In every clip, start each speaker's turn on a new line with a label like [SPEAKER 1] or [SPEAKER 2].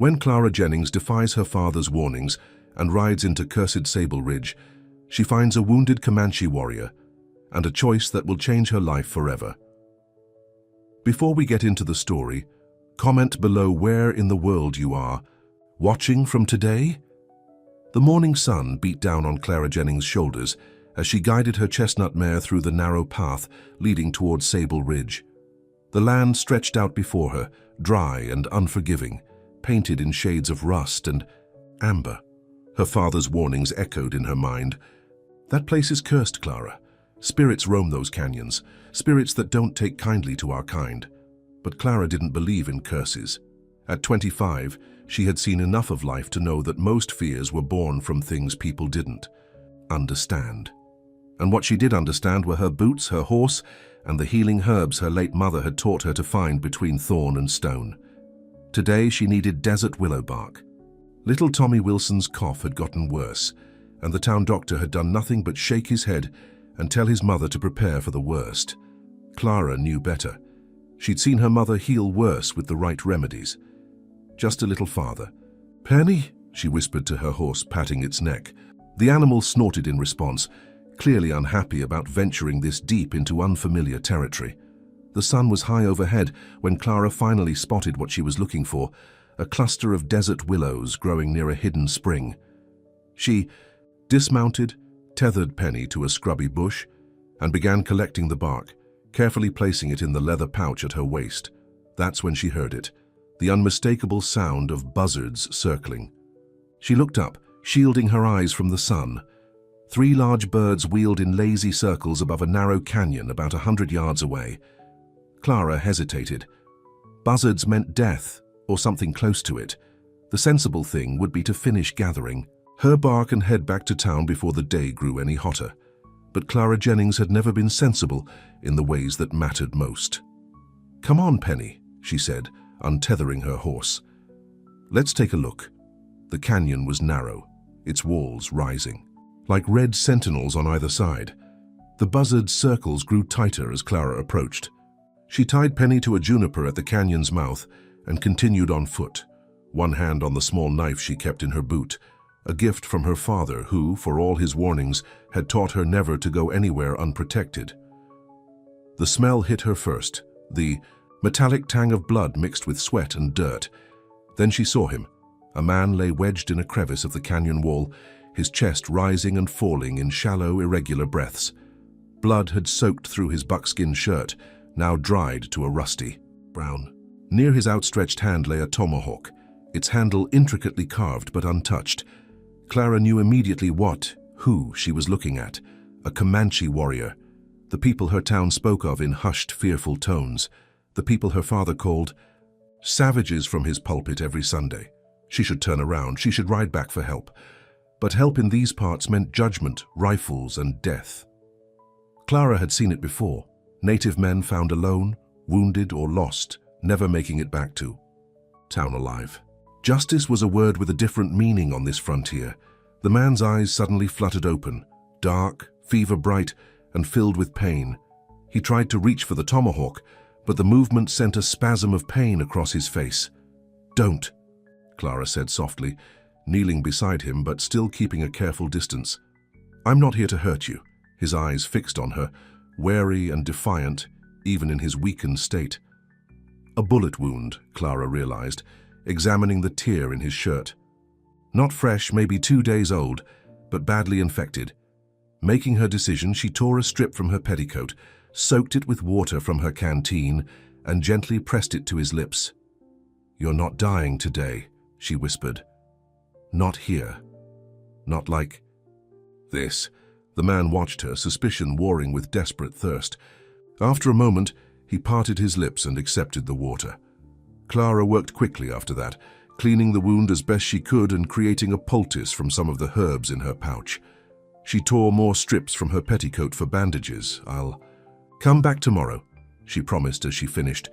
[SPEAKER 1] When Clara Jennings defies her father's warnings and rides into cursed Sable Ridge, she finds a wounded Comanche warrior and a choice that will change her life forever. Before we get into the story, comment below where in the world you are. Watching from today? The morning sun beat down on Clara Jennings' shoulders as she guided her chestnut mare through the narrow path leading towards Sable Ridge. The land stretched out before her, dry and unforgiving, painted in shades of rust and amber. Her father's warnings echoed in her mind. That place is cursed, Clara. Spirits roam those canyons, spirits that don't take kindly to our kind. But Clara didn't believe in curses. At 25, she had seen enough of life to know that most fears were born from things people didn't understand. And what she did understand were her boots, her horse, and the healing herbs her late mother had taught her to find between thorn and stone. Today she needed desert willow bark. Little Tommy Wilson's cough had gotten worse, and the town doctor had done nothing but shake his head and tell his mother to prepare for the worst. Clara knew better. She'd seen her mother heal worse with the right remedies. Just a little farther. "Penny," she whispered to her horse, patting its neck. The animal snorted in response, clearly unhappy about venturing this deep into unfamiliar territory. The sun was high overhead when Clara finally spotted what she was looking for, a cluster of desert willows growing near a hidden spring. She dismounted, tethered Penny to a scrubby bush, and began collecting the bark, carefully placing it in the leather pouch at her waist. That's when she heard it, the unmistakable sound of buzzards circling. She looked up, shielding her eyes from the sun. 3 large birds wheeled in lazy circles above a narrow canyon about 100 yards away. Clara hesitated. Buzzards meant death, or something close to it. The sensible thing would be to finish gathering her bark and head back to town before the day grew any hotter. But Clara Jennings had never been sensible in the ways that mattered most. "Come on, Penny," she said, untethering her horse. "Let's take a look." The canyon was narrow, its walls rising, like red sentinels on either side. The buzzard circles grew tighter as Clara approached. She tied Penny to a juniper at the canyon's mouth and continued on foot, one hand on the small knife she kept in her boot, a gift from her father who, for all his warnings, had taught her never to go anywhere unprotected. The smell hit her first, the metallic tang of blood mixed with sweat and dirt. Then she saw him. A man lay wedged in a crevice of the canyon wall, his chest rising and falling in shallow, irregular breaths. Blood had soaked through his buckskin shirt, now dried to a rusty brown. Near his outstretched hand lay a tomahawk, its handle intricately carved but untouched. Clara knew immediately who she was looking at, a Comanche warrior, the people her town spoke of in hushed, fearful tones, the people her father called savages from his pulpit every Sunday. She should turn around, she should ride back for help. But help in these parts meant judgment, rifles, and death. Clara had seen it before. Native men found alone, wounded or lost, never making it back to town alive. Justice was a word with a different meaning on this frontier. The man's eyes suddenly fluttered open, dark, fever-bright, and filled with pain. He tried to reach for the tomahawk, but the movement sent a spasm of pain across his face. "Don't," Clara said softly, kneeling beside him but still keeping a careful distance. "I'm not here to hurt you," his eyes fixed on her, wary and defiant, even in his weakened state. A bullet wound, Clara realized, examining the tear in his shirt. Not fresh, maybe 2 days old, but badly infected. Making her decision, she tore a strip from her petticoat, soaked it with water from her canteen, and gently pressed it to his lips. "You're not dying today," she whispered. "Not here. Not like this." The man watched her, suspicion warring with desperate thirst. After a moment, he parted his lips and accepted the water. Clara worked quickly after that, cleaning the wound as best she could and creating a poultice from some of the herbs in her pouch. She tore more strips from her petticoat for bandages. "I'll come back tomorrow," she promised as she finished,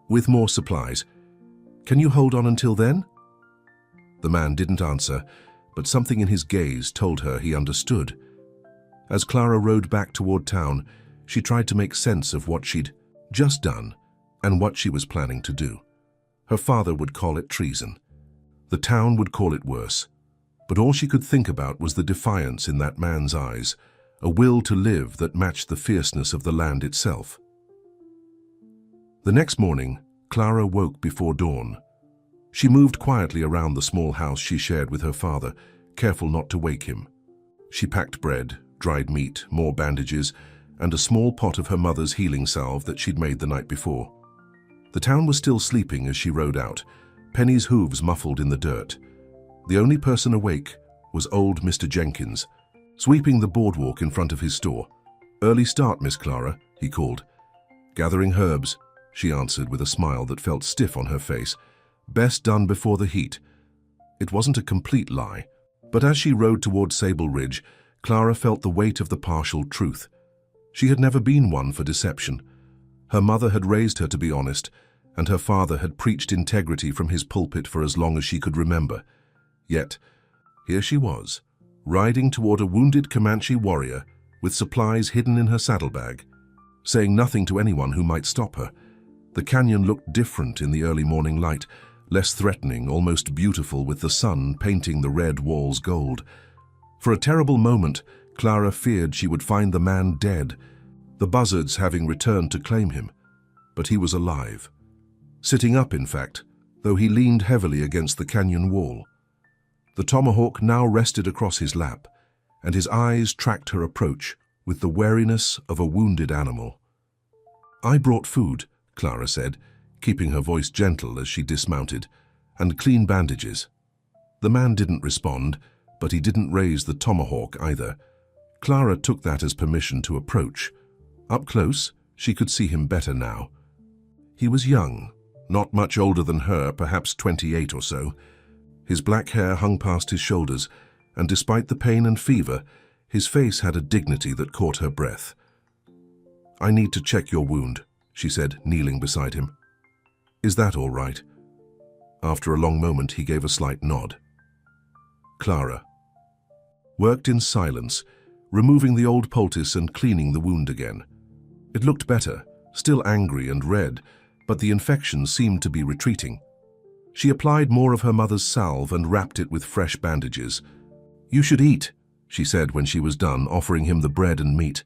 [SPEAKER 1] "with more supplies. Can you hold on until then?" The man didn't answer, but something in his gaze told her he understood. As Clara rode back toward town, she tried to make sense of what she'd just done and what she was planning to do. Her father would call it treason. The town would call it worse. But all she could think about was the defiance in that man's eyes, a will to live that matched the fierceness of the land itself. The next morning, Clara woke before dawn. She moved quietly around the small house she shared with her father, careful not to wake him. She packed bread, dried meat, more bandages, and a small pot of her mother's healing salve that she'd made the night before. The town was still sleeping as she rode out, Penny's hooves muffled in the dirt. The only person awake was old Mr. Jenkins, sweeping the boardwalk in front of his store. "Early start, Miss Clara," he called. "Gathering herbs," she answered with a smile that felt stiff on her face. "Best done before the heat." It wasn't a complete lie, but as she rode toward Sable Ridge, Clara felt the weight of the partial truth. She had never been one for deception. Her mother had raised her to be honest, and her father had preached integrity from his pulpit for as long as she could remember. Yet, here she was, riding toward a wounded Comanche warrior with supplies hidden in her saddlebag, saying nothing to anyone who might stop her. The canyon looked different in the early morning light, less threatening, almost beautiful, with the sun painting the red walls gold. For a terrible moment, Clara feared she would find the man dead, the buzzards having returned to claim him. But he was alive. Sitting up, in fact, though he leaned heavily against the canyon wall. The tomahawk now rested across his lap, and his eyes tracked her approach with the wariness of a wounded animal. "I brought food," Clara said, keeping her voice gentle as she dismounted, "and clean bandages." The man didn't respond, but he didn't raise the tomahawk either. Clara took that as permission to approach. Up close, she could see him better now. He was young, not much older than her, perhaps 28 or so. His black hair hung past his shoulders, and despite the pain and fever, his face had a dignity that caught her breath. "I need to check your wound," she said, kneeling beside him. "Is that all right?" After a long moment, he gave a slight nod. Clara worked in silence, removing the old poultice and cleaning the wound again. It looked better, still angry and red, but the infection seemed to be retreating. She applied more of her mother's salve and wrapped it with fresh bandages. "You should eat," she said when she was done, offering him the bread and meat.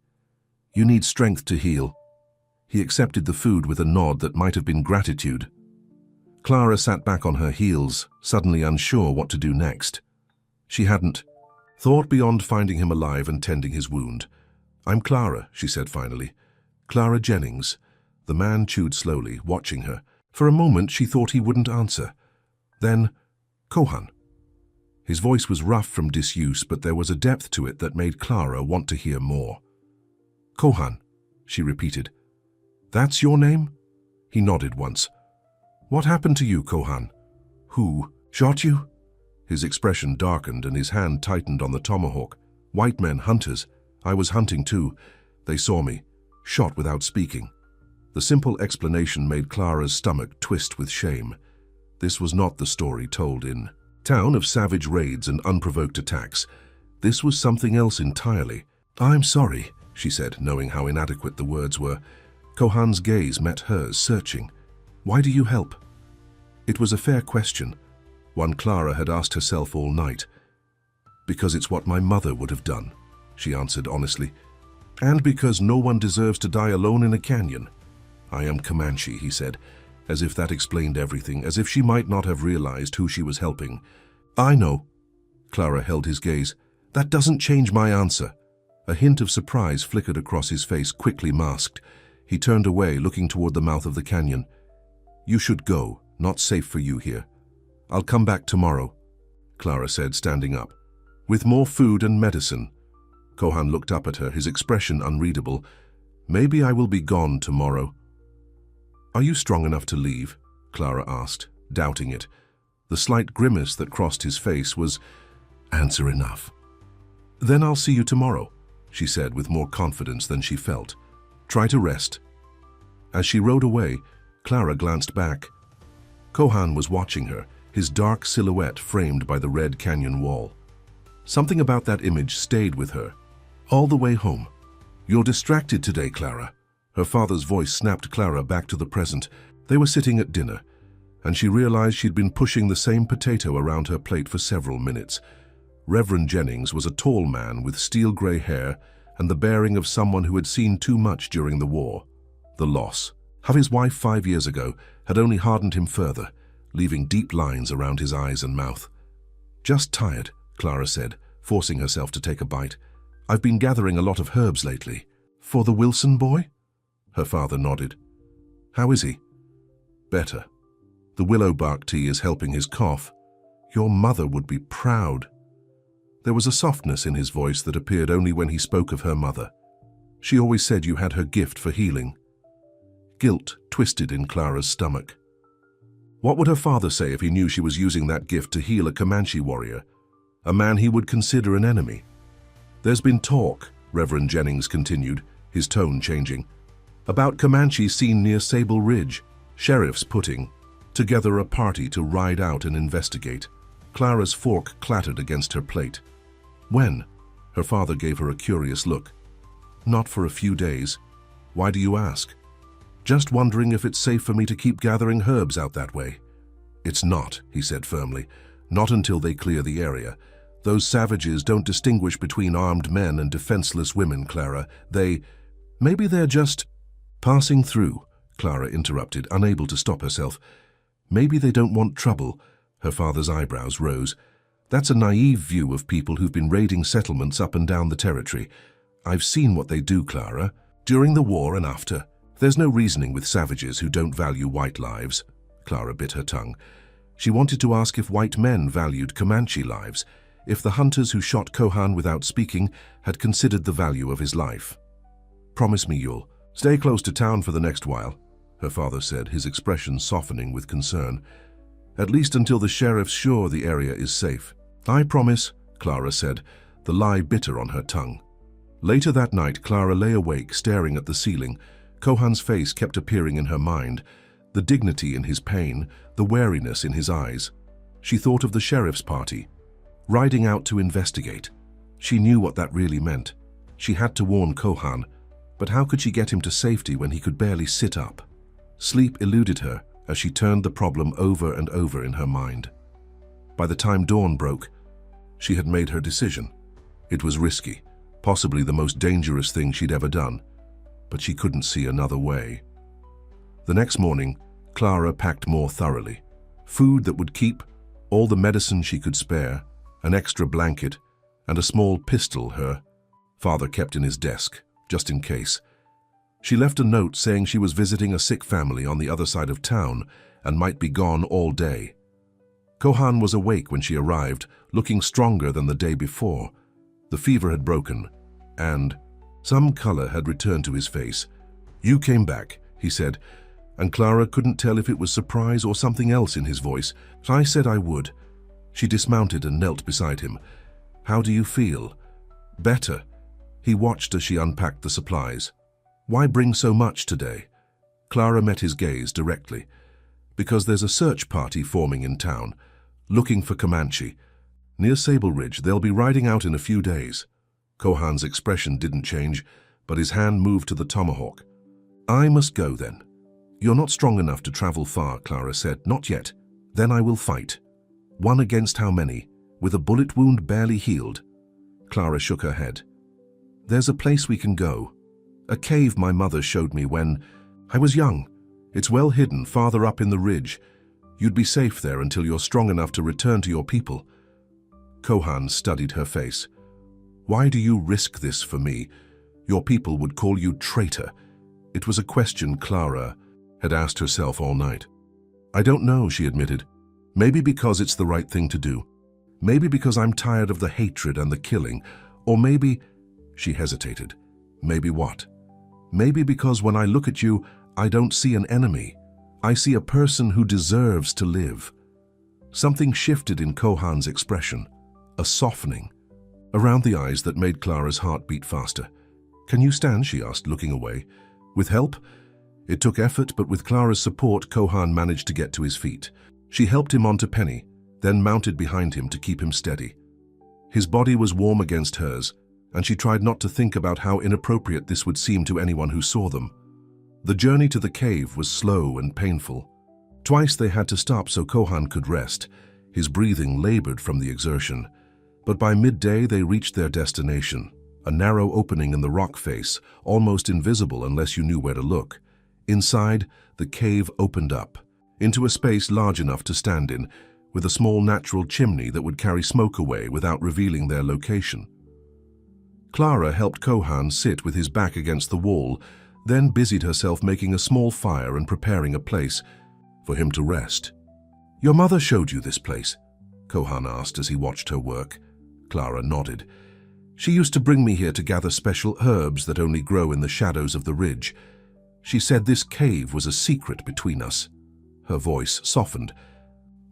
[SPEAKER 1] "You need strength to heal." He accepted the food with a nod that might have been gratitude. Clara sat back on her heels, suddenly unsure what to do next. She hadn't thought beyond finding him alive and tending his wound. "I'm Clara," she said finally. "Clara Jennings." The man chewed slowly, watching her. For a moment she thought he wouldn't answer. Then, "Kohan." His voice was rough from disuse, but there was a depth to it that made Clara want to hear more. "Kohan," she repeated. "That's your name?" He nodded once. "What happened to you, Kohan? Who shot you?" His expression darkened and his hand tightened on the tomahawk. "White men, hunters. I was hunting too. They saw me, shot without speaking." The simple explanation made Clara's stomach twist with shame. This was not the story told in town of savage raids and unprovoked attacks. This was something else entirely. "I'm sorry," she said, knowing how inadequate the words were. Kohan's gaze met hers, searching. "Why do you help?" It was a fair question, one Clara had asked herself all night. "Because it's what my mother would have done," she answered honestly. "And because no one deserves to die alone in a canyon." "I am Comanche," he said, as if that explained everything, as if she might not have realized who she was helping. "I know." Clara held his gaze. "That doesn't change my answer." A hint of surprise flickered across his face, quickly masked. He turned away, looking toward the mouth of the canyon. "You should go. Not safe for you here." "I'll come back tomorrow," Clara said, standing up. "With more food and medicine." Kohan looked up at her, his expression unreadable. "Maybe I will be gone tomorrow." "Are you strong enough to leave?" Clara asked, doubting it. The slight grimace that crossed his face was answer enough. "Then I'll see you tomorrow," she said with more confidence than she felt. "Try to rest." As she rode away, Clara glanced back. Kohan was watching her, his dark silhouette framed by the red canyon wall. Something about that image stayed with her, all the way home. "You're distracted today, Clara." Her father's voice snapped Clara back to the present. They were sitting at dinner, and she realized she'd been pushing the same potato around her plate for several minutes. Reverend Jennings was a tall man with steel-gray hair and the bearing of someone who had seen too much during the war. The loss of his wife 5 years ago had only hardened him further, leaving deep lines around his eyes and mouth. "Just tired," Clara said, forcing herself to take a bite. "I've been gathering a lot of herbs lately." "For the Wilson boy?" Her father nodded. "How is he?" "Better. The willow bark tea is helping his cough. Your mother would be proud." There was a softness in his voice that appeared only when he spoke of her mother. "She always said you had her gift for healing." Guilt twisted in Clara's stomach. What would her father say if he knew she was using that gift to heal a Comanche warrior, a man he would consider an enemy? "There's been talk," Reverend Jennings continued, his tone changing, "about Comanches seen near Sable Ridge, sheriffs putting together a party to ride out and investigate." Clara's fork clattered against her plate. "When?" Her father gave her a curious look. "Not for a few days. Why do you ask?" "Just wondering if it's safe for me to keep gathering herbs out that way." "It's not," he said firmly. "Not until they clear the area. Those savages don't distinguish between armed men and defenseless women, Clara. Maybe they're just passing through," Clara interrupted, unable to stop herself. "Maybe they don't want trouble." Her father's eyebrows rose. "That's a naive view of people who've been raiding settlements up and down the territory. I've seen what they do, Clara, during the war and after. There's no reasoning with savages who don't value white lives." Clara bit her tongue. She wanted to ask if white men valued Comanche lives, if the hunters who shot Kohan without speaking had considered the value of his life. "Promise me you'll stay close to town for the next while," her father said, his expression softening with concern. "At least until the sheriff's sure the area is safe." "I promise," Clara said, the lie bitter on her tongue. Later that night, Clara lay awake, staring at the ceiling. Kohan's face kept appearing in her mind, the dignity in his pain, the wariness in his eyes. She thought of the sheriff's party, riding out to investigate. She knew what that really meant. She had to warn Kohan, but how could she get him to safety when he could barely sit up? Sleep eluded her as she turned the problem over and over in her mind. By the time dawn broke, she had made her decision. It was risky, possibly the most dangerous thing she'd ever done, but she couldn't see another way. The next morning, Clara packed more thoroughly. Food that would keep, all the medicine she could spare, an extra blanket, and a small pistol her father kept in his desk, just in case. She left a note saying she was visiting a sick family on the other side of town and might be gone all day. Kohan was awake when she arrived, looking stronger than the day before. The fever had broken, and some color had returned to his face. "You came back," he said, and Clara couldn't tell if it was surprise or something else in his voice. "I said I would." She dismounted and knelt beside him. "How do you feel?" "Better." He watched as she unpacked the supplies. "Why bring so much today?" Clara met his gaze directly. "Because there's a search party forming in town, looking for Comanche. Near Sable Ridge, they'll be riding out in a few days." Kohan's expression didn't change, but his hand moved to the tomahawk. "I must go then." "You're not strong enough to travel far," Clara said. "Not yet. Then I will fight." "One against how many? With a bullet wound barely healed?" Clara shook her head. "There's a place we can go. A cave my mother showed me when I was young. It's well hidden, farther up in the ridge. You'd be safe there until you're strong enough to return to your people." Kohan studied her face. "Why do you risk this for me? Your people would call you traitor." It was a question Clara had asked herself all night. "I don't know," she admitted. "Maybe because it's the right thing to do. Maybe because I'm tired of the hatred and the killing. Or maybe—" she hesitated. "Maybe what?" "Maybe because when I look at you, I don't see an enemy. I see a person who deserves to live." Something shifted in Kohan's expression, a softening around the eyes that made Clara's heart beat faster. "Can you stand?" she asked, looking away. "With help?" It took effort, but with Clara's support, Kohan managed to get to his feet. She helped him onto Penny, then mounted behind him to keep him steady. His body was warm against hers, and she tried not to think about how inappropriate this would seem to anyone who saw them. The journey to the cave was slow and painful. Twice they had to stop so Kohan could rest. His breathing labored from the exertion. But by midday they reached their destination, a narrow opening in the rock face, almost invisible unless you knew where to look. Inside, the cave opened up, into a space large enough to stand in, with a small natural chimney that would carry smoke away without revealing their location. Clara helped Kohan sit with his back against the wall, then busied herself making a small fire and preparing a place for him to rest. "Your mother showed you this place?" Kohan asked as he watched her work. Clara nodded. "She used to bring me here to gather special herbs that only grow in the shadows of the ridge. She said this cave was a secret between us." Her voice softened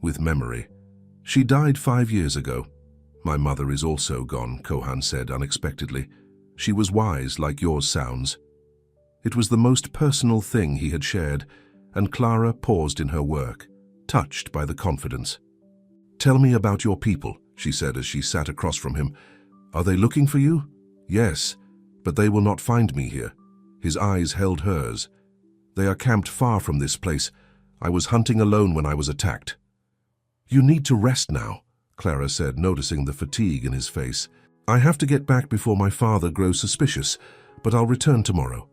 [SPEAKER 1] with memory. "She died 5 years ago." "My mother is also gone," Kohan said unexpectedly. "She was wise, like yours sounds." It was the most personal thing he had shared, and Clara paused in her work, touched by the confidence. "Tell me about your people," she said as she sat across from him. "Are they looking for you?" "Yes, but they will not find me here." His eyes held hers. "They are camped far from this place. I was hunting alone when I was attacked." "You need to rest now," Clara said, noticing the fatigue in his face. "I have to get back before my father grows suspicious, but I'll return tomorrow."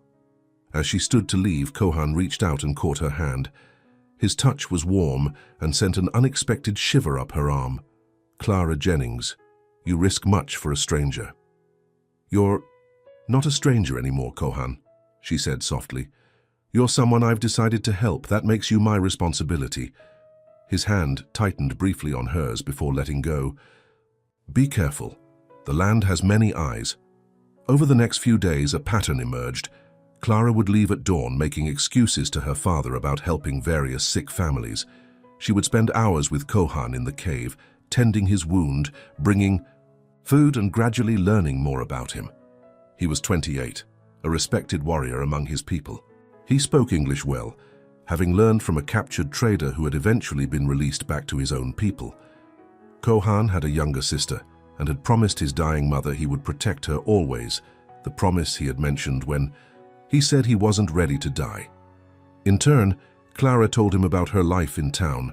[SPEAKER 1] As she stood to leave, Kohan reached out and caught her hand. His touch was warm and sent an unexpected shiver up her arm. "Clara Jennings, you risk much for a stranger." "You're not a stranger anymore, Kohan," she said softly. "You're someone I've decided to help. That makes you my responsibility." His hand tightened briefly on hers before letting go. "Be careful. The land has many eyes." Over the next few days, a pattern emerged. Clara would leave at dawn, making excuses to her father about helping various sick families. She would spend hours with Kohan in the cave, tending his wound, bringing food and gradually learning more about him. He was 28, a respected warrior among his people. He spoke English well, having learned from a captured trader who had eventually been released back to his own people. Kohan had a younger sister and had promised his dying mother he would protect her always, the promise he had mentioned when he said he wasn't ready to die. In turn, Clara told him about her life in town,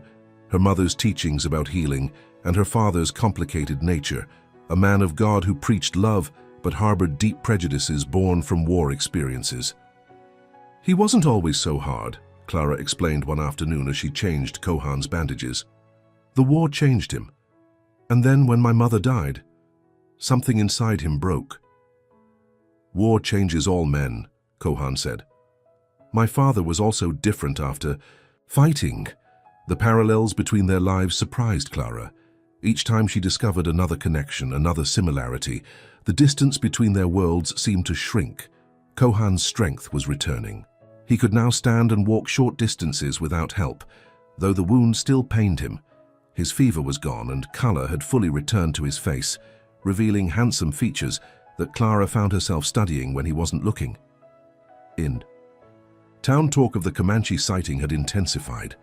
[SPEAKER 1] her mother's teachings about healing, and her father's complicated nature, a man of God who preached love but harbored deep prejudices born from war experiences. "He wasn't always so hard," Clara explained one afternoon as she changed Kohan's bandages. "The war changed him. And then when my mother died, something inside him broke." "War changes all men," Kohan said. "My father was also different after fighting." The parallels between their lives surprised Clara. Each time she discovered another connection, another similarity, the distance between their worlds seemed to shrink. Kohan's strength was returning. He could now stand and walk short distances without help, though the wound still pained him. His fever was gone and color had fully returned to his face, revealing handsome features that Clara found herself studying when he wasn't looking. Town talk of the Comanche sighting had intensified.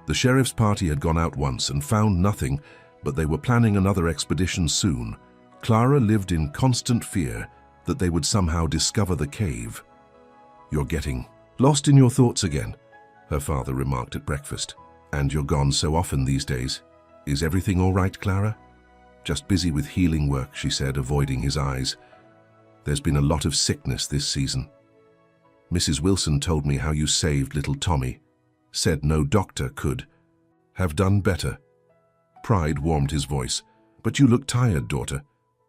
[SPEAKER 1] The sheriff's party had gone out once and found nothing, but they were planning another expedition soon. Clara lived in constant fear that they would somehow discover the cave. "You're getting lost in your thoughts again," her father remarked at breakfast. "And you're gone so often these days. Is everything all right, Clara?" "Just busy with healing work," she said, avoiding his eyes. "There's been a lot of sickness this season. Mrs. Wilson told me how you saved little Tommy. Said no doctor could have done better." Pride warmed his voice. "But you look tired, daughter.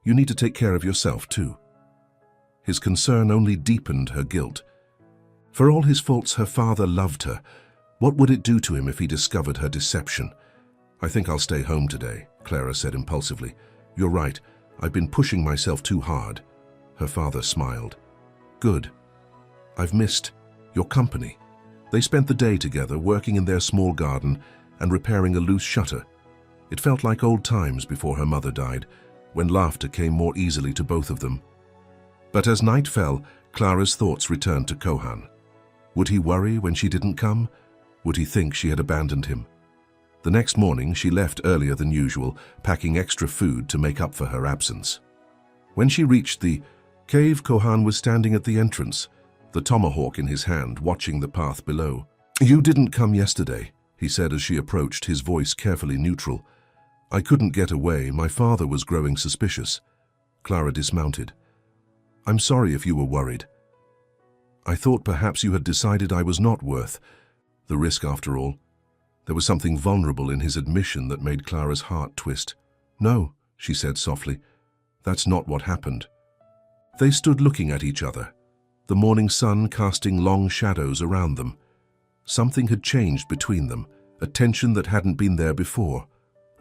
[SPEAKER 1] You need to take care of yourself, too." His concern only deepened her guilt. For all his faults, her father loved her. What would it do to him if he discovered her deception? "I think I'll stay home today," Clara said impulsively. "You're right. I've been pushing myself too hard." Her father smiled. "Good. I've missed your company." They spent the day together, working in their small garden and repairing a loose shutter. It felt like old times before her mother died, when laughter came more easily to both of them. But as night fell, Clara's thoughts returned to Kohan. Would he worry when she didn't come? Would he think she had abandoned him? The next morning, she left earlier than usual, packing extra food to make up for her absence. When she reached the cave, Kohan was standing at the entrance, the tomahawk in his hand, watching the path below. "You didn't come yesterday," he said as she approached, his voice carefully neutral. I couldn't get away. My father was growing suspicious. Clara dismounted. I'm sorry if you were worried. I thought perhaps you had decided I was not worth the risk after all. There was something vulnerable in his admission that made Clara's heart twist. No, she said softly. That's not what happened. They stood looking at each other, the morning sun casting long shadows around them. Something had changed between them, a tension that hadn't been there before,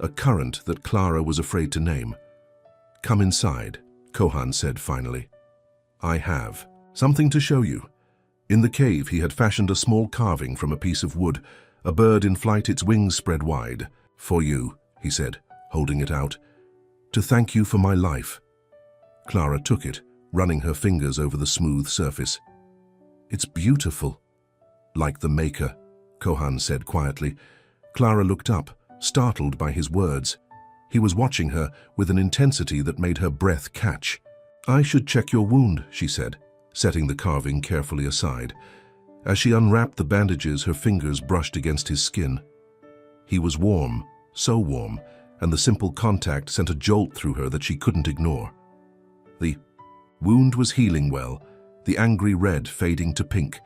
[SPEAKER 1] a current that Clara was afraid to name. Come inside, Kohan said finally. I have something to show you. In the cave he had fashioned a small carving from a piece of wood, a bird in flight, its wings spread wide. For you, he said, holding it out. To thank you for my life. Clara took it, running her fingers over the smooth surface. It's beautiful. Like the maker, Kohan said quietly. Clara looked up, startled by his words. He was watching her with an intensity that made her breath catch. I should check your wound, she said, setting the carving carefully aside. As she unwrapped the bandages, her fingers brushed against his skin. He was warm, so warm, and the simple contact sent a jolt through her that she couldn't ignore. The wound was healing well, the angry red fading to pink.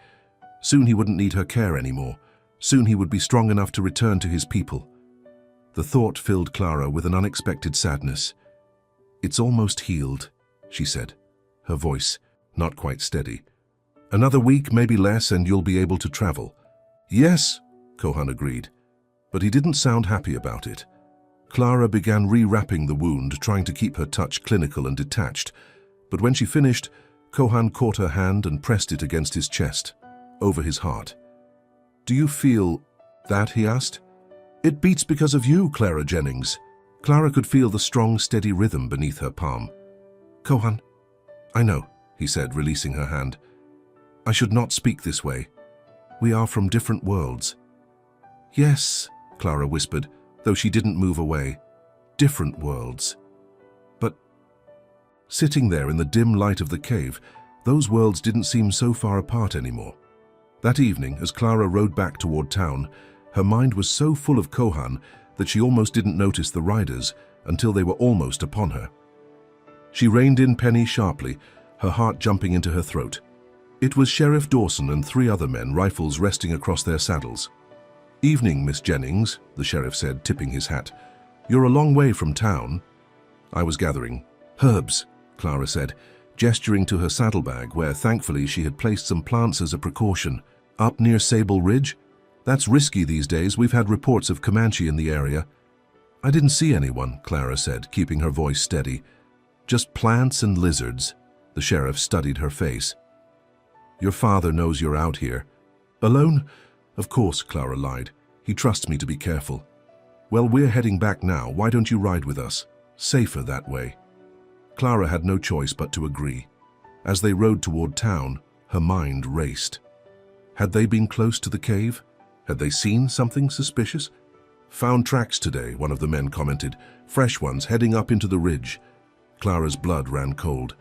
[SPEAKER 1] Soon he wouldn't need her care anymore. Soon he would be strong enough to return to his people. The thought filled Clara with an unexpected sadness. It's almost healed, she said, her voice not quite steady. Another week, maybe less, and you'll be able to travel. Yes, Kohan agreed, but he didn't sound happy about it. Clara began rewrapping the wound, trying to keep her touch clinical and detached, but when she finished, Kohan caught her hand and pressed it against his chest, over his heart. Do you feel that? He asked. It beats because of you, Clara Jennings. Clara could feel the strong, steady rhythm beneath her palm. Kohan, I know, he said, releasing her hand. I should not speak this way. We are from different worlds. Yes, Clara whispered, though she didn't move away. Different worlds. But sitting there in the dim light of the cave, those worlds didn't seem so far apart anymore. That evening, as Clara rode back toward town, her mind was so full of Kohan that she almost didn't notice the riders until they were almost upon her. She reined in Penny sharply, her heart jumping into her throat. It was Sheriff Dawson and 3 other men, rifles resting across their saddles. Evening, Miss Jennings, the sheriff said, tipping his hat. You're a long way from town. I was gathering herbs, Clara said, gesturing to her saddlebag where, thankfully, she had placed some plants as a precaution. Up near Sable Ridge? That's risky these days. We've had reports of Comanche in the area. I didn't see anyone, Clara said, keeping her voice steady. Just plants and lizards. The sheriff studied her face. Your father knows you're out here. Alone? Of course, Clara lied. He trusts me to be careful. Well, we're heading back now. Why don't you ride with us? Safer that way. Clara had no choice but to agree. As they rode toward town, her mind raced. Had they been close to the cave? Had they seen something suspicious? Found tracks today, one of the men commented. Fresh ones heading up into the ridge. Clara's blood ran cold.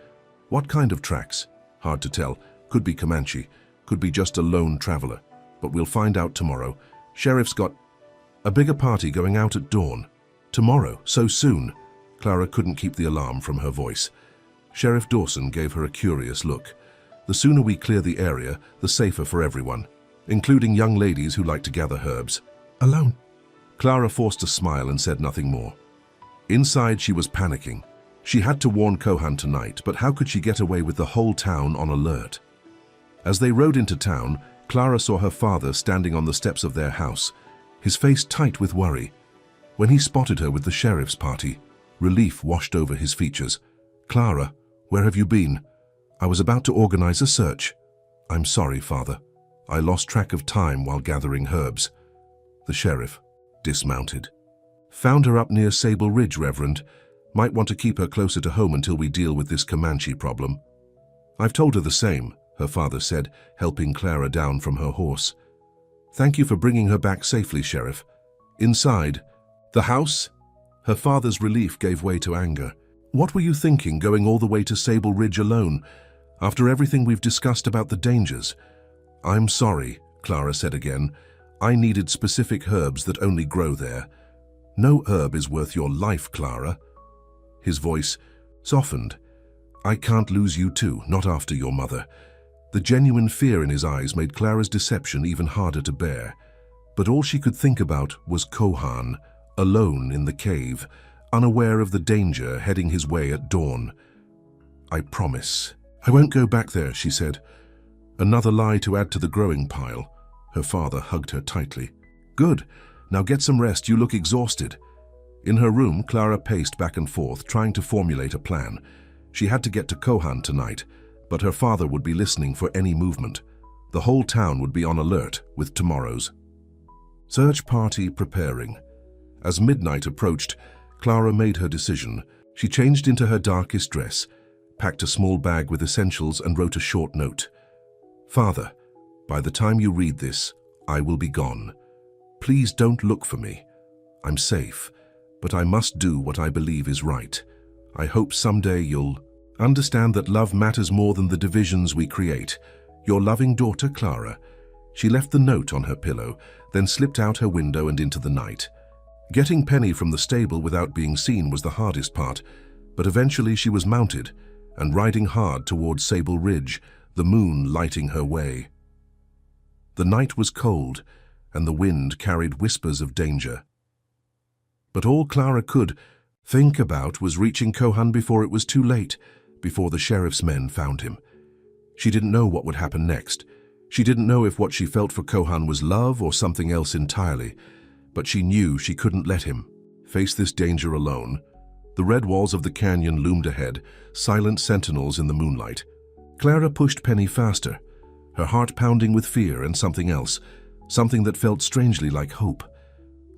[SPEAKER 1] What kind of tracks? Hard to tell. Could be Comanche. Could be just a lone traveler. But we'll find out tomorrow. Sheriff's got a bigger party going out at dawn. Tomorrow? So soon? Clara couldn't keep the alarm from her voice. Sheriff Dawson gave her a curious look. The sooner we clear the area, the safer for everyone, including young ladies who like to gather herbs. Alone? Clara forced a smile and said nothing more. Inside, she was panicking. She had to warn Kohan tonight, but how could she get away with the whole town on alert? As they rode into town, Clara saw her father standing on the steps of their house, his face tight with worry. When he spotted her with the sheriff's party, relief washed over his features. Clara, where have you been? I was about to organize a search. I'm sorry, father. I lost track of time while gathering herbs. The sheriff dismounted. Found her up near Sable Ridge, Reverend. Might want to keep her closer to home until we deal with this Comanche problem. I've told her the same, her father said, helping Clara down from her horse. Thank you for bringing her back safely, Sheriff. Inside, the house? Her father's relief gave way to anger. What were you thinking going all the way to Sable Ridge alone, after everything we've discussed about the dangers? I'm sorry, Clara said again. I needed specific herbs that only grow there. No herb is worth your life, Clara. His voice softened. I can't lose you too, not after your mother. The genuine fear in his eyes made Clara's deception even harder to bear. But all she could think about was Kohan, alone in the cave, unaware of the danger heading his way at dawn. I promise. I won't go back there, she said. Another lie to add to the growing pile. Her father hugged her tightly. Good. Now get some rest. You look exhausted. In her room, Clara paced back and forth, trying to formulate a plan. She had to get to Kohan tonight, but her father would be listening for any movement. The whole town would be on alert with tomorrow's search party preparing. As midnight approached, Clara made her decision. She changed into her darkest dress, packed a small bag with essentials, and wrote a short note. Father, by the time you read this, I will be gone. Please don't look for me. I'm safe, but I must do what I believe is right. I hope someday you'll understand that love matters more than the divisions we create. Your loving daughter, Clara. She left the note on her pillow, then slipped out her window and into the night. Getting Penny from the stable without being seen was the hardest part, but eventually she was mounted and riding hard towards Sable Ridge, the moon lighting her way. The night was cold, and the wind carried whispers of danger. But all Clara could think about was reaching Kohan before it was too late, before the sheriff's men found him. She didn't know what would happen next. She didn't know if what she felt for Kohan was love or something else entirely, but she knew she couldn't let him face this danger alone. The red walls of the canyon loomed ahead, silent sentinels in the moonlight. Clara pushed Penny faster, her heart pounding with fear and something else, something that felt strangely like hope.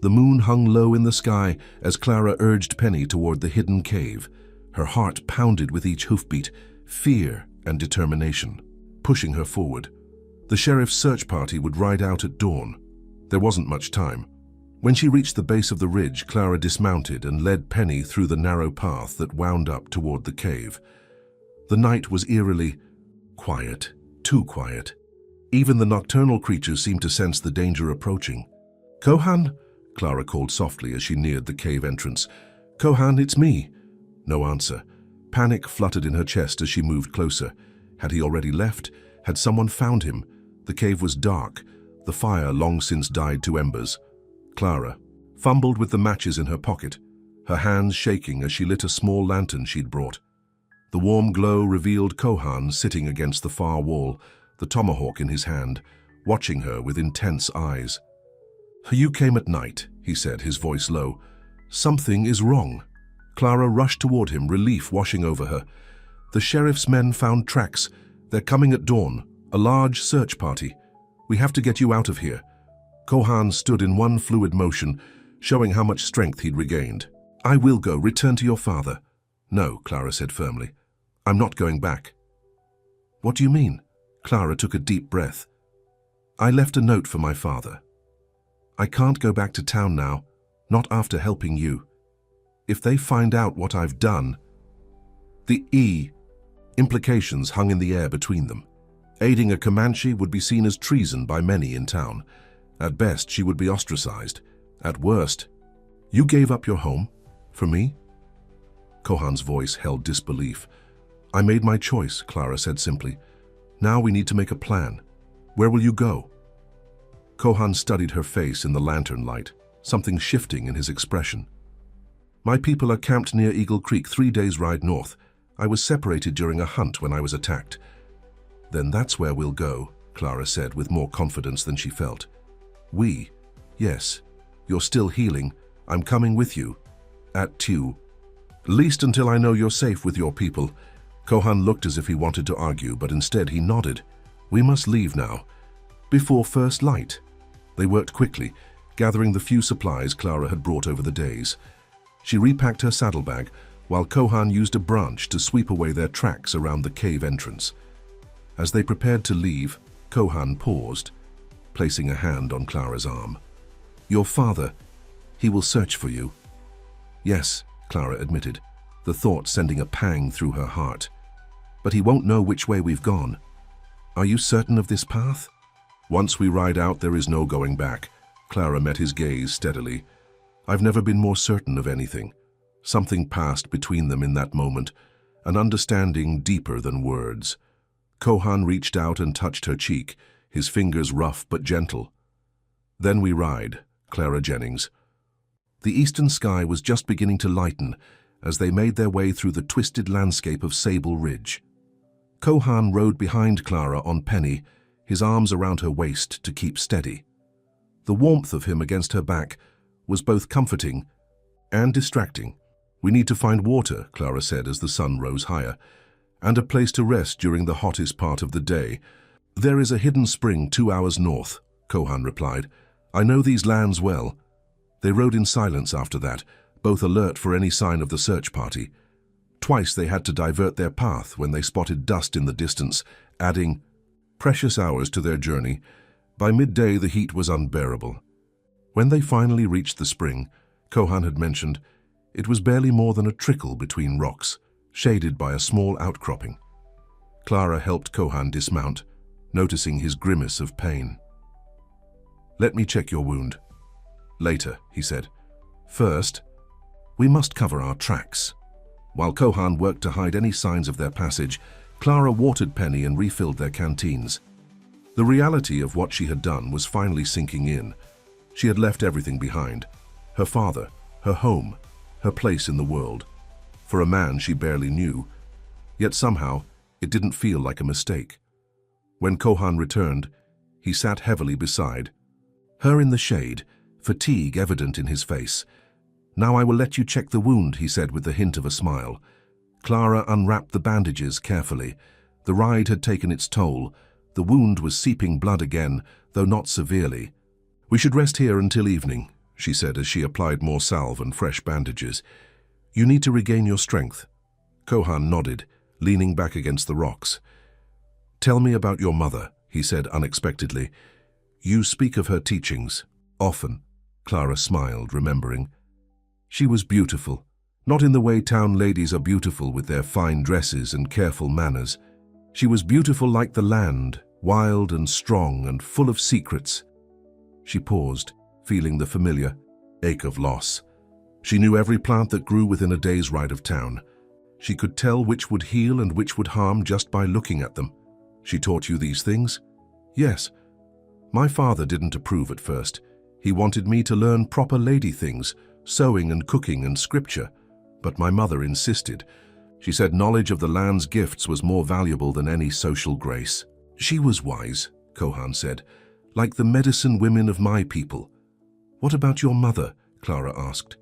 [SPEAKER 1] The moon hung low in the sky as Clara urged Penny toward the hidden cave. Her heart pounded with each hoofbeat, fear and determination, pushing her forward. The sheriff's search party would ride out at dawn. There wasn't much time. When she reached the base of the ridge, Clara dismounted and led Penny through the narrow path that wound up toward the cave. The night was eerily quiet, too quiet. Even the nocturnal creatures seemed to sense the danger approaching. Kohan? Clara called softly as she neared the cave entrance. Kohan, it's me. No answer. Panic fluttered in her chest as she moved closer. Had he already left? Had someone found him? The cave was dark, the fire long since died to embers. Clara fumbled with the matches in her pocket, her hands shaking as she lit a small lantern she'd brought. The warm glow revealed Kohan sitting against the far wall, the tomahawk in his hand, watching her with intense eyes. You came at night, he said, his voice low. Something is wrong. Clara rushed toward him, relief washing over her. The sheriff's men found tracks. They're coming at dawn, a large search party. We have to get you out of here. Kohan stood in one fluid motion, showing how much strength he'd regained. I will go. Return to your father. No, Clara said firmly. I'm not going back. What do you mean? Clara took a deep breath. I left a note for my father. I can't go back to town now, not after helping you. If they find out what I've done... The implications hung in the air between them. Aiding a Comanche would be seen as treason by many in town. At best, she would be ostracized. At worst, you gave up your home? For me? Kohan's voice held disbelief. I made my choice, Clara said simply. Now we need to make a plan. Where will you go? Kohan studied her face in the lantern light, something shifting in his expression. My people are camped near Eagle Creek, 3 days' ride north. I was separated during a hunt when I was attacked. Then that's where we'll go, Clara said with more confidence than she felt. We? Yes. You're still healing. I'm coming with you. At two. Least until I know you're safe with your people. Kohan looked as if he wanted to argue, but instead he nodded. We must leave now. Before first light. They worked quickly, gathering the few supplies Clara had brought over the days. She repacked her saddlebag, while Kohan used a branch to sweep away their tracks around the cave entrance. As they prepared to leave, Kohan paused, placing a hand on Clara's arm. Your father, he will search for you. Yes, Clara admitted, the thought sending a pang through her heart. But he won't know which way we've gone. Are you certain of this path? Once we ride out, there is no going back. Clara met his gaze steadily. I've never been more certain of anything. Something passed between them in that moment, an understanding deeper than words. Kohan reached out and touched her cheek, his fingers rough but gentle. Then we ride, Clara Jennings. The eastern sky was just beginning to lighten as they made their way through the twisted landscape of Sable Ridge. Kohan rode behind Clara on Penny, his arms around her waist to keep steady. The warmth of him against her back was both comforting and distracting. We need to find water, Clara said as the sun rose higher, and a place to rest during the hottest part of the day. There is a hidden spring 2 hours north, Kohan replied. I know these lands well. They rode in silence after that, both alert for any sign of the search party. Twice they had to divert their path when they spotted dust in the distance, adding precious hours to their journey. By midday the heat was unbearable. When they finally reached the spring, Kohan had mentioned, it was barely more than a trickle between rocks, shaded by a small outcropping. Clara helped Kohan dismount, noticing his grimace of pain. Let me check your wound. Later, he said. First, we must cover our tracks. While Kohan worked to hide any signs of their passage, Clara watered Penny and refilled their canteens. The reality of what she had done was finally sinking in. She had left everything behind. Her father, her home, her place in the world. For a man she barely knew. Yet somehow, it didn't feel like a mistake. When Kohan returned, he sat heavily beside her in the shade, fatigue evident in his face. Now I will let you check the wound, he said with the hint of a smile. Clara unwrapped the bandages carefully. The ride had taken its toll. The wound was seeping blood again, though not severely. We should rest here until evening, she said as she applied more salve and fresh bandages. You need to regain your strength. Kohan nodded, leaning back against the rocks. Tell me about your mother, he said unexpectedly. You speak of her teachings, often. Clara smiled, remembering. She was beautiful, not in the way town ladies are beautiful with their fine dresses and careful manners. She was beautiful like the land, wild and strong and full of secrets. She paused, feeling the familiar ache of loss. She knew every plant that grew within a day's ride of town. She could tell which would heal and which would harm just by looking at them. She taught you these things? Yes. My father didn't approve at first. He wanted me to learn proper lady things, sewing and cooking and scripture. But my mother insisted. She said knowledge of the land's gifts was more valuable than any social grace. She was wise, Kohan said, like the medicine women of my people. What about your mother? Clara asked.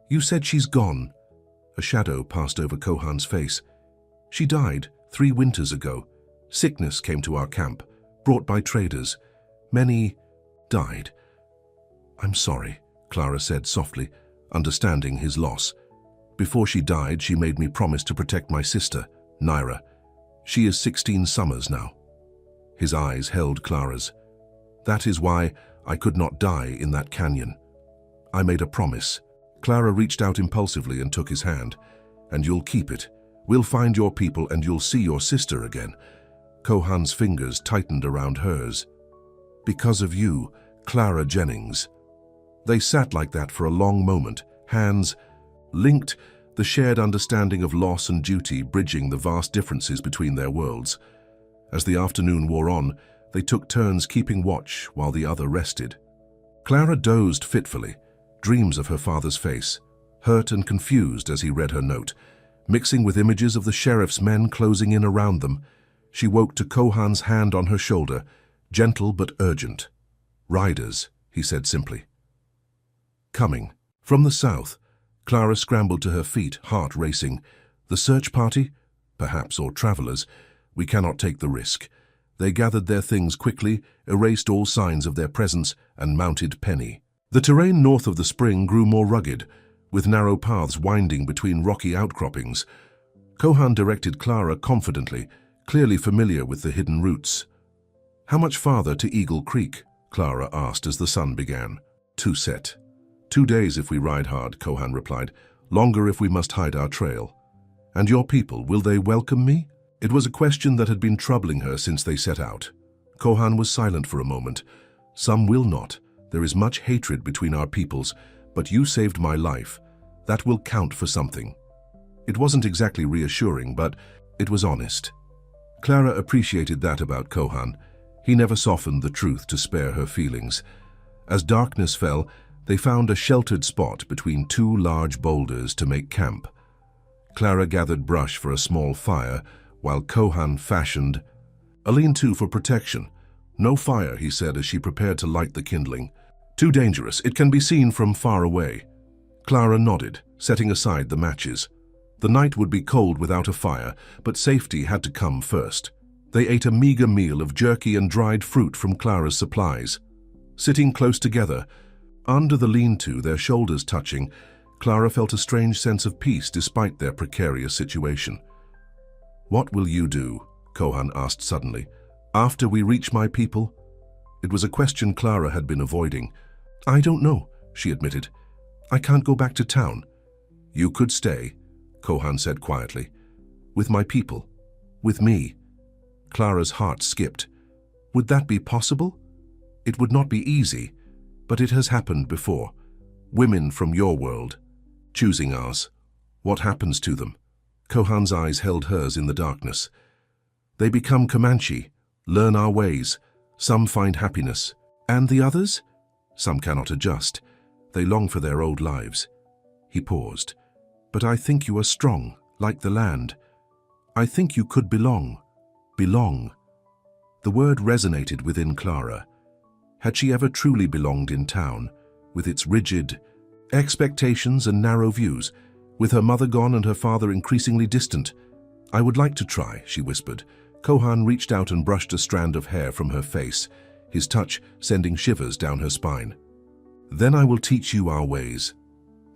[SPEAKER 1] You said she's gone. A shadow passed over Kohan's face. She died 3 winters ago. Sickness came to our camp, brought by traders. Many died. I'm sorry, Clara said softly, understanding his loss. Before she died, she made me promise to protect my sister, Naira. She is 16 summers now. His eyes held Clara's. That is why I could not die in that canyon. I made a promise. Clara reached out impulsively and took his hand. And you'll keep it. We'll find your people and you'll see your sister again. Kohan's fingers tightened around hers. Because of you, Clara Jennings. They sat like that for a long moment, hands linked, the shared understanding of loss and duty bridging the vast differences between their worlds. As the afternoon wore on, they took turns keeping watch while the other rested. Clara dozed fitfully, dreams of her father's face, hurt and confused as he read her note. Mixing with images of the sheriff's men closing in around them, she woke to Kohan's hand on her shoulder, gentle but urgent. Riders, he said simply. Coming. From the south, Clara scrambled to her feet, heart racing. The search party? Perhaps, or travelers. We cannot take the risk. They gathered their things quickly, erased all signs of their presence, and mounted Penny. The terrain north of the spring grew more rugged, with narrow paths winding between rocky outcroppings. Kohan directed Clara confidently, clearly familiar with the hidden routes. How much farther to Eagle Creek? Clara asked as the sun began. 2 set. 2 days if we ride hard, Kohan replied. Longer if we must hide our trail. And your people, will they welcome me? It was a question that had been troubling her since they set out. Kohan was silent for a moment. Some will not. There is much hatred between our peoples, but you saved my life. That will count for something. It wasn't exactly reassuring, but it was honest. Clara appreciated that about Kohan. He never softened the truth to spare her feelings. As darkness fell, they found a sheltered spot between two large boulders to make camp. Clara gathered brush for a small fire, while Kohan fashioned a lean-to for protection. No fire, he said as she prepared to light the kindling. Too dangerous, it can be seen from far away. Clara nodded, setting aside the matches. The night would be cold without a fire, but safety had to come first. They ate a meager meal of jerky and dried fruit from Clara's supplies. Sitting close together, under the lean-to, their shoulders touching, Clara felt a strange sense of peace despite their precarious situation. "What will you do?" Kohan asked suddenly. "After we reach my people?" It was a question Clara had been avoiding. "I don't know," she admitted. "I can't go back to town." "You could stay," Kohan said quietly. "With my people. With me." Clara's heart skipped. Would that be possible? It would not be easy, but it has happened before. Women from your world, choosing ours. What happens to them? Kohan's eyes held hers in the darkness. They become Comanche, learn our ways. Some find happiness. And the others? Some cannot adjust. They long for their old lives. He paused. "But I think you are strong, like the land. I think you could belong. Belong." The word resonated within Clara. Had she ever truly belonged in town, with its rigid expectations and narrow views, with her mother gone and her father increasingly distant? "I would like to try," she whispered. Kohan reached out and brushed a strand of hair from her face, his touch sending shivers down her spine. "Then I will teach you our ways."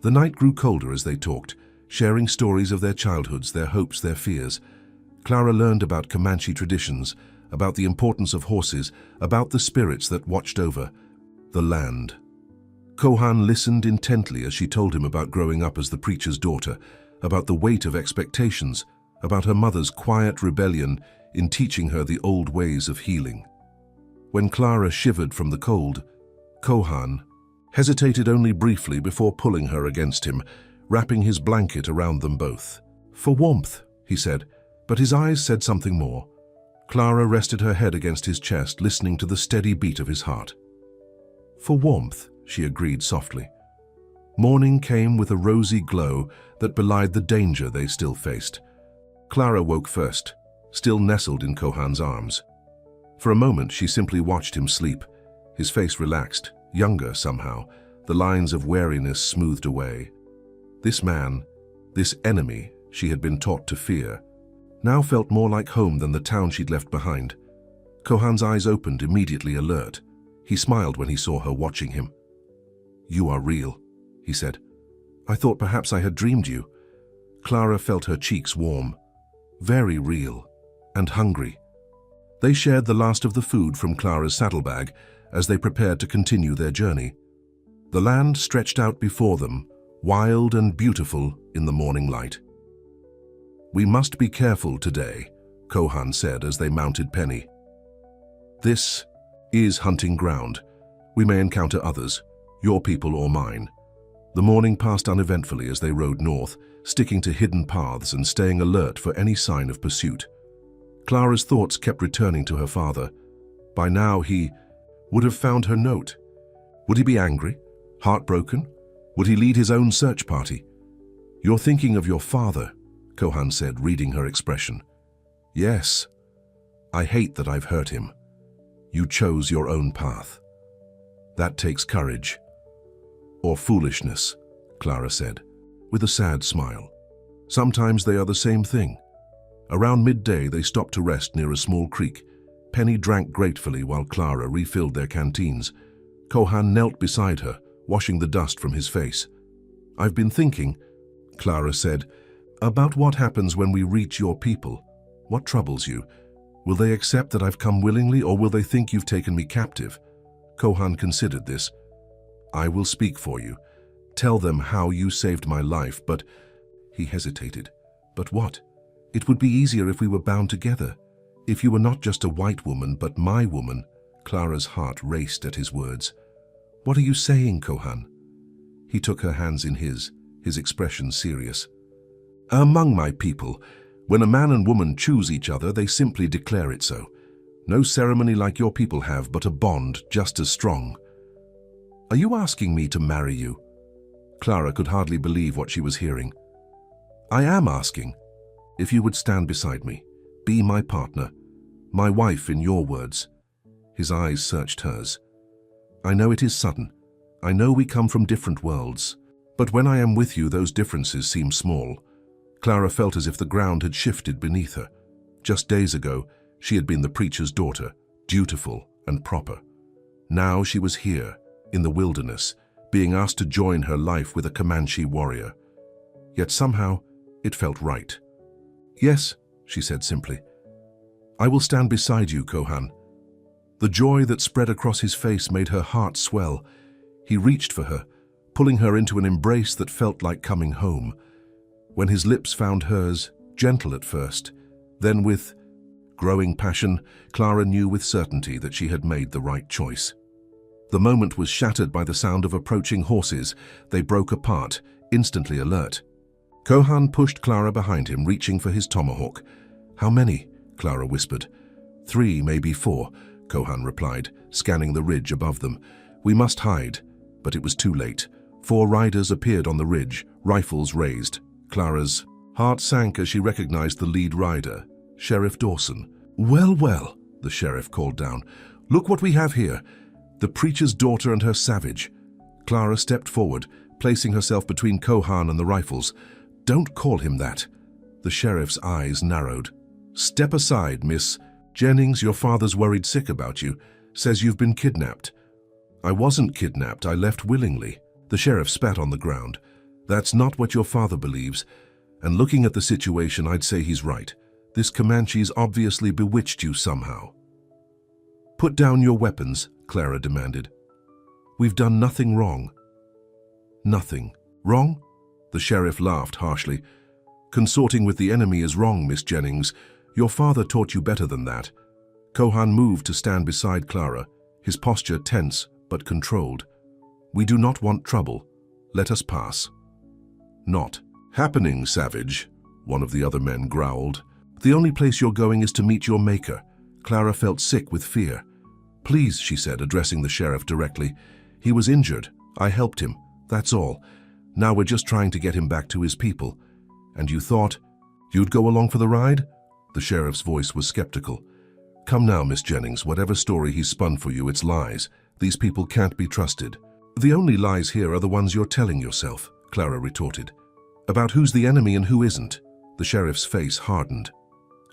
[SPEAKER 1] The night grew colder as they talked, sharing stories of their childhoods, their hopes, their fears. Clara learned about Comanche traditions, about the importance of horses, about the spirits that watched over the land. Kohan listened intently as she told him about growing up as the preacher's daughter, about the weight of expectations, about her mother's quiet rebellion in teaching her the old ways of healing. When Clara shivered from the cold, Kohan hesitated only briefly before pulling her against him, wrapping his blanket around them both. "For warmth," he said, but his eyes said something more. Clara rested her head against his chest, listening to the steady beat of his heart. "For warmth," she agreed softly. Morning came with a rosy glow that belied the danger they still faced. Clara woke first, still nestled in Kohan's arms. For a moment, she simply watched him sleep. His face relaxed, younger somehow, the lines of weariness smoothed away. This man, this enemy she had been taught to fear, now felt more like home than the town she'd left behind. Kohan's eyes opened, immediately alert. He smiled when he saw her watching him. "You are real," he said. "I thought perhaps I had dreamed you." Clara felt her cheeks warm. Very real, and hungry. They shared the last of the food from Clara's saddlebag as they prepared to continue their journey. The land stretched out before them, wild and beautiful in the morning light. "We must be careful today," Kohan said as they mounted Penny. "This is hunting ground. We may encounter others, your people or mine." The morning passed uneventfully as they rode north, sticking to hidden paths and staying alert for any sign of pursuit. Clara's thoughts kept returning to her father. By now he would have found her note. Would he be angry? Heartbroken? Would he lead his own search party? "You're thinking of your father," Kohan said, reading her expression. "Yes. I hate that I've hurt him. You chose your own path. That takes courage. Or foolishness," Clara said, with a sad smile. "Sometimes they are the same thing." Around midday, they stopped to rest near a small creek. Penny drank gratefully while Clara refilled their canteens. Kohan knelt beside her, washing the dust from his face. "I've been thinking," Clara said, "about what happens when we reach your people. What troubles you? Will they accept that I've come willingly, or will they think you've taken me captive?" Kohan considered this. "I will speak for you. Tell them how you saved my life, but..." He hesitated. "But what? It would be easier if we were bound together." If you were not just a white woman, but my woman, Clara's heart raced at his words. What are you saying, Kohan? He took her hands in his expression serious. Among my people, when a man and woman choose each other, they simply declare it so. No ceremony like your people have, but a bond just as strong. Are you asking me to marry you? Clara could hardly believe what she was hearing. I am asking. If you would stand beside me, be my partner, my wife in your words. His eyes searched hers. I know it is sudden. I know we come from different worlds. But when I am with you, those differences seem small. Clara felt as if the ground had shifted beneath her. Just days ago, she had been the preacher's daughter, dutiful and proper. Now she was here, in the wilderness, being asked to join her life with a Comanche warrior. Yet somehow, it felt right. Yes, she said simply. I will stand beside you, Kohan. The joy that spread across his face made her heart swell. He reached for her, pulling her into an embrace that felt like coming home. When his lips found hers, gentle at first, then with growing passion, Clara knew with certainty that she had made the right choice. The moment was shattered by the sound of approaching horses. They broke apart, instantly alert. Kohan pushed Clara behind him, reaching for his tomahawk. How many? Clara whispered. 3, maybe 4, Kohan replied, scanning the ridge above them. We must hide. But it was too late. 4 riders appeared on the ridge, rifles raised. Clara's heart sank as she recognized the lead rider, Sheriff Dawson. Well, well, the sheriff called down. Look what we have here. The preacher's daughter and her savage. Clara stepped forward, placing herself between Kohan and the rifles. Don't call him that. The sheriff's eyes narrowed. Step aside, Miss Jennings. Your father's worried sick about you. Says you've been kidnapped. I wasn't kidnapped. I left willingly. The sheriff spat on the ground. That's not what your father believes. And looking at the situation, I'd say he's right. This Comanche's obviously bewitched you somehow. Put down your weapons, Clara demanded. We've done nothing wrong. Nothing wrong? The sheriff laughed harshly. Consorting with the enemy is wrong, Miss Jennings. Your father taught you better than that. Kohan moved to stand beside Clara, his posture tense but controlled. We do not want trouble. Let us pass. Not happening, savage, one of the other men growled. The only place you're going is to meet your maker. Clara felt sick with fear. Please, she said, addressing the sheriff directly. He was injured. I helped him. That's all. Now we're just trying to get him back to his people. And you thought you'd go along for the ride? The sheriff's voice was skeptical. Come now, Miss Jennings, whatever story he's spun for you, it's lies. These people can't be trusted. The only lies here are the ones you're telling yourself, Clara retorted. About who's the enemy and who isn't. The sheriff's face hardened.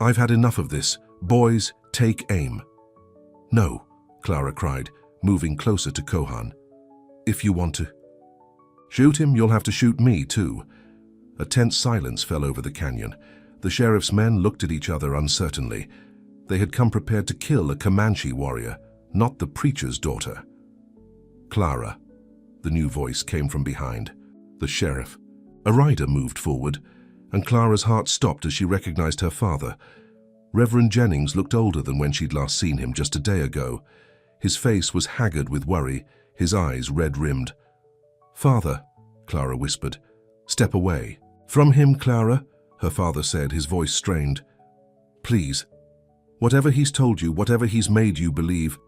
[SPEAKER 1] I've had enough of this. Boys, take aim. No, Clara cried, moving closer to Kohan. If you want to shoot him, you'll have to shoot me too. A tense silence fell over the canyon. The sheriff's men looked at each other uncertainly. They had come prepared to kill a Comanche warrior, not the preacher's daughter. Clara. The new voice came from behind. The sheriff. A rider moved forward, and Clara's heart stopped as she recognized her father. Reverend Jennings looked older than when she'd last seen him just a day ago. His face was haggard with worry, his eyes red-rimmed. Father, Clara whispered. Step away. From him, Clara, her father said, his voice strained. Please. Whatever he's told you, whatever he's made you believe.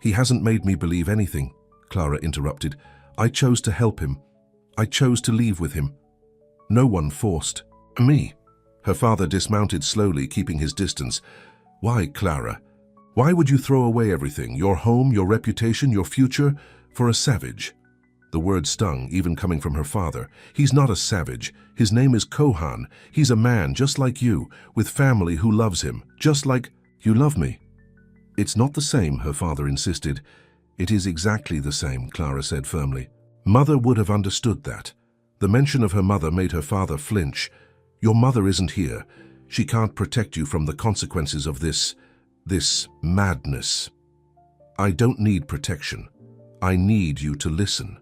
[SPEAKER 1] He hasn't made me believe anything, Clara interrupted. I chose to help him. I chose to leave with him. No one forced me. Her father dismounted slowly, keeping his distance. Why, Clara? Why would you throw away everything, your home, your reputation, your future, for a savage? The word stung, even coming from her father. He's not a savage. His name is Kohan. He's a man just like you, with family who loves him, just like you love me. It's not the same, her father insisted. It is exactly the same, Clara said firmly. Mother would have understood that. The mention of her mother made her father flinch. Your mother isn't here. She can't protect you from the consequences of this madness. I don't need protection. I need you to listen.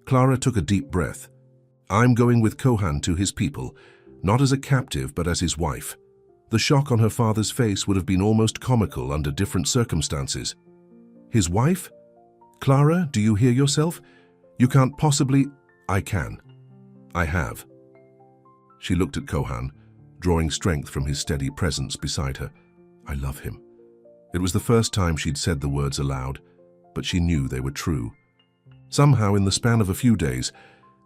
[SPEAKER 1] Clara took a deep breath. I'm going with Kohan to his people, not as a captive, but as his wife. The shock on her father's face would have been almost comical under different circumstances. His wife? Clara, do you hear yourself? You can't possibly... I can. I have. She looked at Kohan, drawing strength from his steady presence beside her. I love him. It was the first time she'd said the words aloud, but she knew they were true. Somehow, in the span of a few days,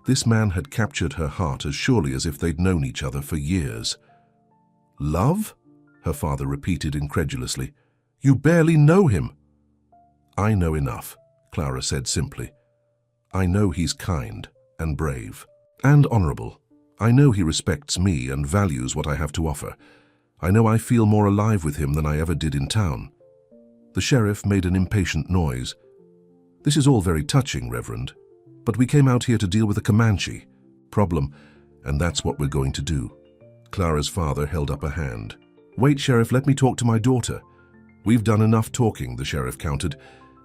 [SPEAKER 1] this man had captured her heart as surely as if they'd known each other for years. Love? Her father repeated incredulously. You barely know him. I know enough, Clara said simply. I know he's kind and brave and honorable. I know he respects me and values what I have to offer. I know I feel more alive with him than I ever did in town. The sheriff made an impatient noise. This is all very touching, Reverend, but we came out here to deal with a Comanche problem, and that's what we're going to do. Clara's father held up a hand. Wait, Sheriff, let me talk to my daughter. We've done enough talking, the sheriff countered.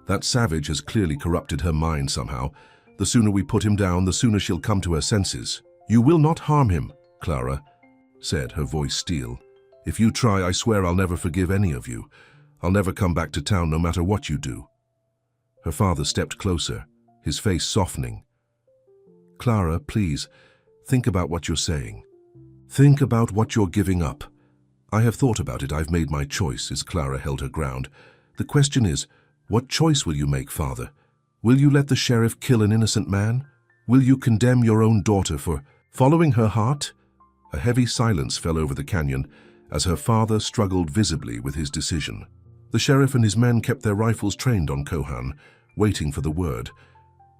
[SPEAKER 1] That savage has clearly corrupted her mind somehow. The sooner we put him down, the sooner she'll come to her senses. You will not harm him, Clara said, her voice steel. If you try, I swear I'll never forgive any of you. I'll never come back to town no matter what you do. Her father stepped closer, his face softening. Clara, please, think about what you're saying. Think about what you're giving up. I have thought about it. I've made my choice, as Clara held her ground. The question is, what choice will you make, Father? Will you let the sheriff kill an innocent man? Will you condemn your own daughter for following her heart? A heavy silence fell over the canyon as her father struggled visibly with his decision. The sheriff and his men kept their rifles trained on Kohan, waiting for the word.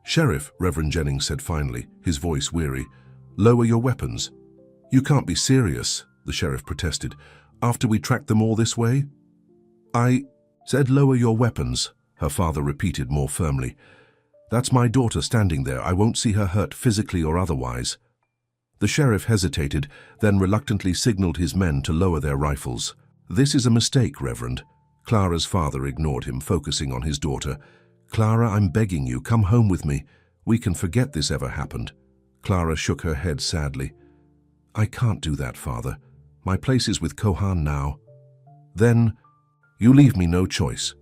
[SPEAKER 1] Sheriff, Reverend Jennings said finally, his voice weary, lower your weapons. You can't be serious, the sheriff protested. After we tracked them all this way? I said lower your weapons, her father repeated more firmly. That's my daughter standing there. I won't see her hurt physically or otherwise. The sheriff hesitated, then reluctantly signaled his men to lower their rifles. This is a mistake, Reverend. Clara's father ignored him, focusing on his daughter. Clara, I'm begging you, come home with me. We can forget this ever happened. Clara shook her head sadly. I can't do that, Father. My place is with Kohan now. Then, you leave me no choice.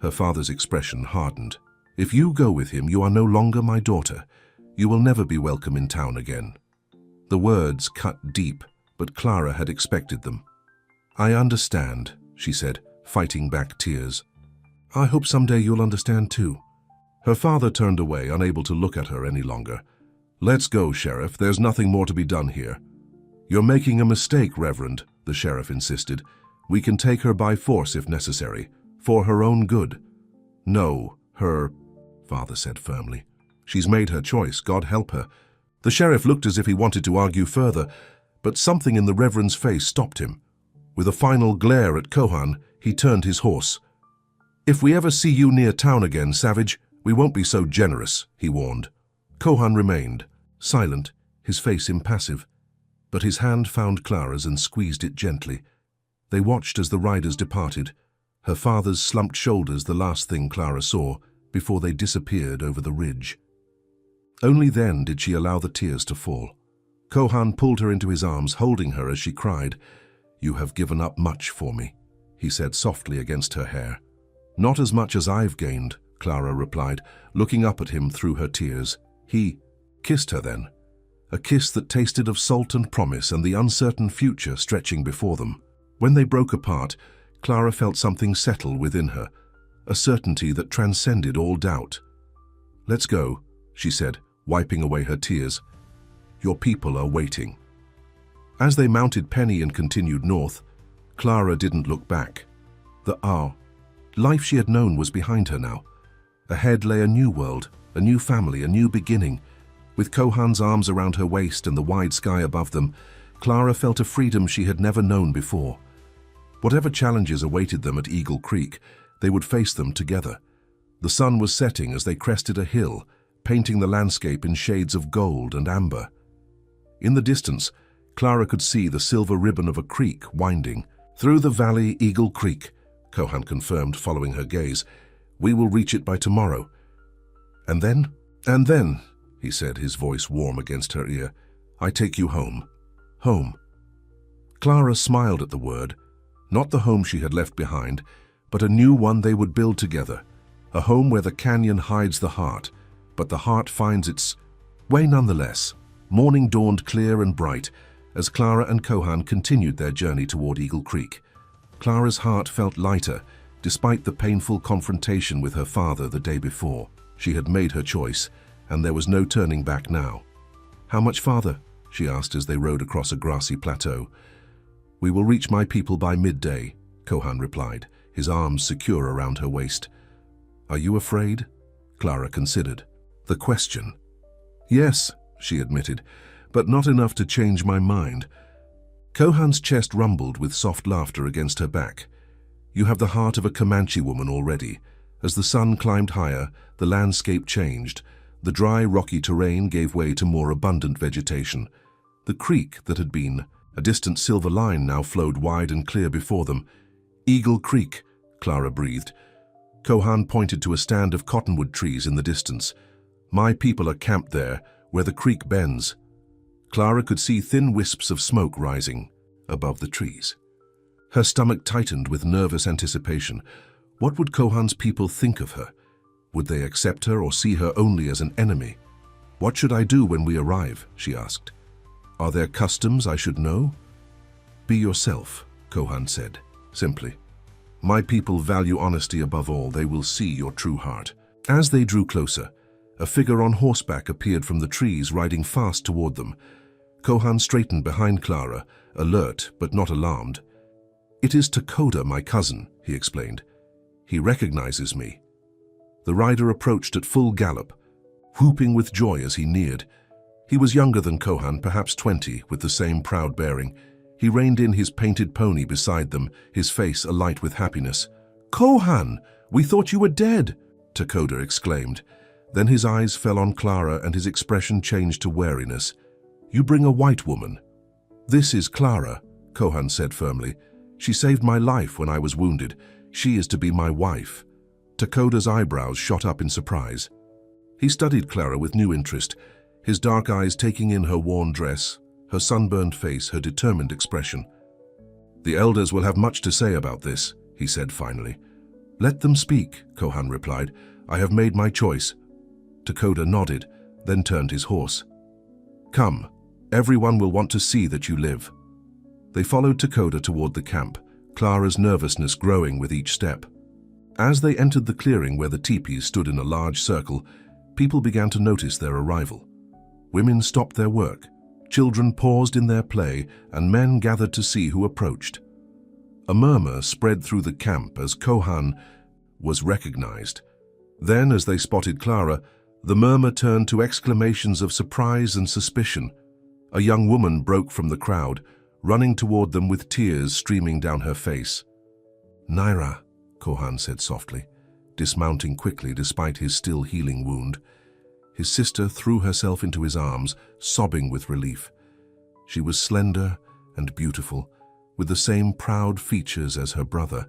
[SPEAKER 1] Her father's expression hardened. If you go with him, you are no longer my daughter. You will never be welcome in town again. The words cut deep, but Clara had expected them. I understand, she said, fighting back tears. I hope someday you'll understand too. Her father turned away, unable to look at her any longer. Let's go, Sheriff. There's nothing more to be done here. You're making a mistake, Reverend, the sheriff insisted. We can take her by force if necessary, for her own good. No, her father said firmly. She's made her choice, God help her. The sheriff looked as if he wanted to argue further, but something in the Reverend's face stopped him. With a final glare at Kohan, he turned his horse. If we ever see you near town again, Savage, we won't be so generous, he warned. Kohan remained, silent, his face impassive, but his hand found Clara's and squeezed it gently. They watched as the riders departed, her father's slumped shoulders the last thing Clara saw, before they disappeared over the ridge. Only then did she allow the tears to fall. Kohan pulled her into his arms, holding her as she cried. You have given up much for me, he said softly against her hair. Not as much as I've gained, Clara replied, looking up at him through her tears. He kissed her then, a kiss that tasted of salt and promise and the uncertain future stretching before them. When they broke apart, Clara felt something settle within her, a certainty that transcended all doubt. Let's go, she said, wiping away her tears. Your people are waiting. As they mounted Penny and continued north, Clara didn't look back. The life she had known was behind her now. Ahead lay a new world, a new family, a new beginning. With Kohan's arms around her waist and the wide sky above them, Clara felt a freedom she had never known before. Whatever challenges awaited them at Eagle Creek, they would face them together. The sun was setting as they crested a hill, painting the landscape in shades of gold and amber. In the distance, Clara could see the silver ribbon of a creek winding. Through the valley, Eagle Creek, Kohan confirmed, following her gaze. We will reach it by tomorrow. And then, he said, his voice warm against her ear, I take you home. Home. Clara smiled at the word, not the home she had left behind, but a new one they would build together, a home where the canyon hides the heart, but the heart finds its way nonetheless. Morning dawned clear and bright as Clara and Kohan continued their journey toward Eagle Creek. Clara's heart felt lighter, despite the painful confrontation with her father the day before. She had made her choice, and there was no turning back now. "How much farther?" she asked as they rode across a grassy plateau. "We will reach my people by midday," Kohan replied, his arms secure around her waist. "Are you afraid?" Clara considered the question. "Yes," she admitted, "but not enough to change my mind." Kohan's chest rumbled with soft laughter against her back. "You have the heart of a Comanche woman already." As the sun climbed higher, the landscape changed. The dry, rocky terrain gave way to more abundant vegetation. The creek that had been a distant silver line now flowed wide and clear before them. "Eagle Creek," Clara breathed. Kohan pointed to a stand of cottonwood trees in the distance. "My people are camped there, where the creek bends." Clara could see thin wisps of smoke rising above the trees. Her stomach tightened with nervous anticipation. What would Kohan's people think of her? Would they accept her or see her only as an enemy? "What should I do when we arrive?" she asked. "Are there customs I should know?" "Be yourself," Kohan said, simply. "My people value honesty above all. They will see your true heart." As they drew closer, a figure on horseback appeared from the trees, riding fast toward them. Kohan straightened behind Clara, alert but not alarmed. "It is Takoda, my cousin," he explained. "He recognizes me." The rider approached at full gallop, whooping with joy as he neared. He was younger than Kohan, perhaps 20, with the same proud bearing. He reined in his painted pony beside them, his face alight with happiness. "Kohan, we thought you were dead!" Takoda exclaimed. Then his eyes fell on Clara and his expression changed to wariness. "You bring a white woman." "This is Clara," Kohan said firmly. "She saved my life when I was wounded. She is to be my wife." Takoda's eyebrows shot up in surprise. He studied Clara with new interest, his dark eyes taking in her worn dress, her sunburned face, her determined expression. "The elders will have much to say about this," he said finally. "Let them speak," Kohan replied. "I have made my choice." Takoda nodded, then turned his horse. "Come, everyone will want to see that you live." They followed Takoda toward the camp, Clara's nervousness growing with each step. As they entered the clearing where the teepees stood in a large circle, people began to notice their arrival. Women stopped their work, children paused in their play, and men gathered to see who approached. A murmur spread through the camp as Kohan was recognized. Then, as they spotted Clara, the murmur turned to exclamations of surprise and suspicion. A young woman broke from the crowd, running toward them with tears streaming down her face. "Naira," Kohan said softly, dismounting quickly despite his still healing wound. His sister threw herself into his arms, sobbing with relief. She was slender and beautiful, with the same proud features as her brother.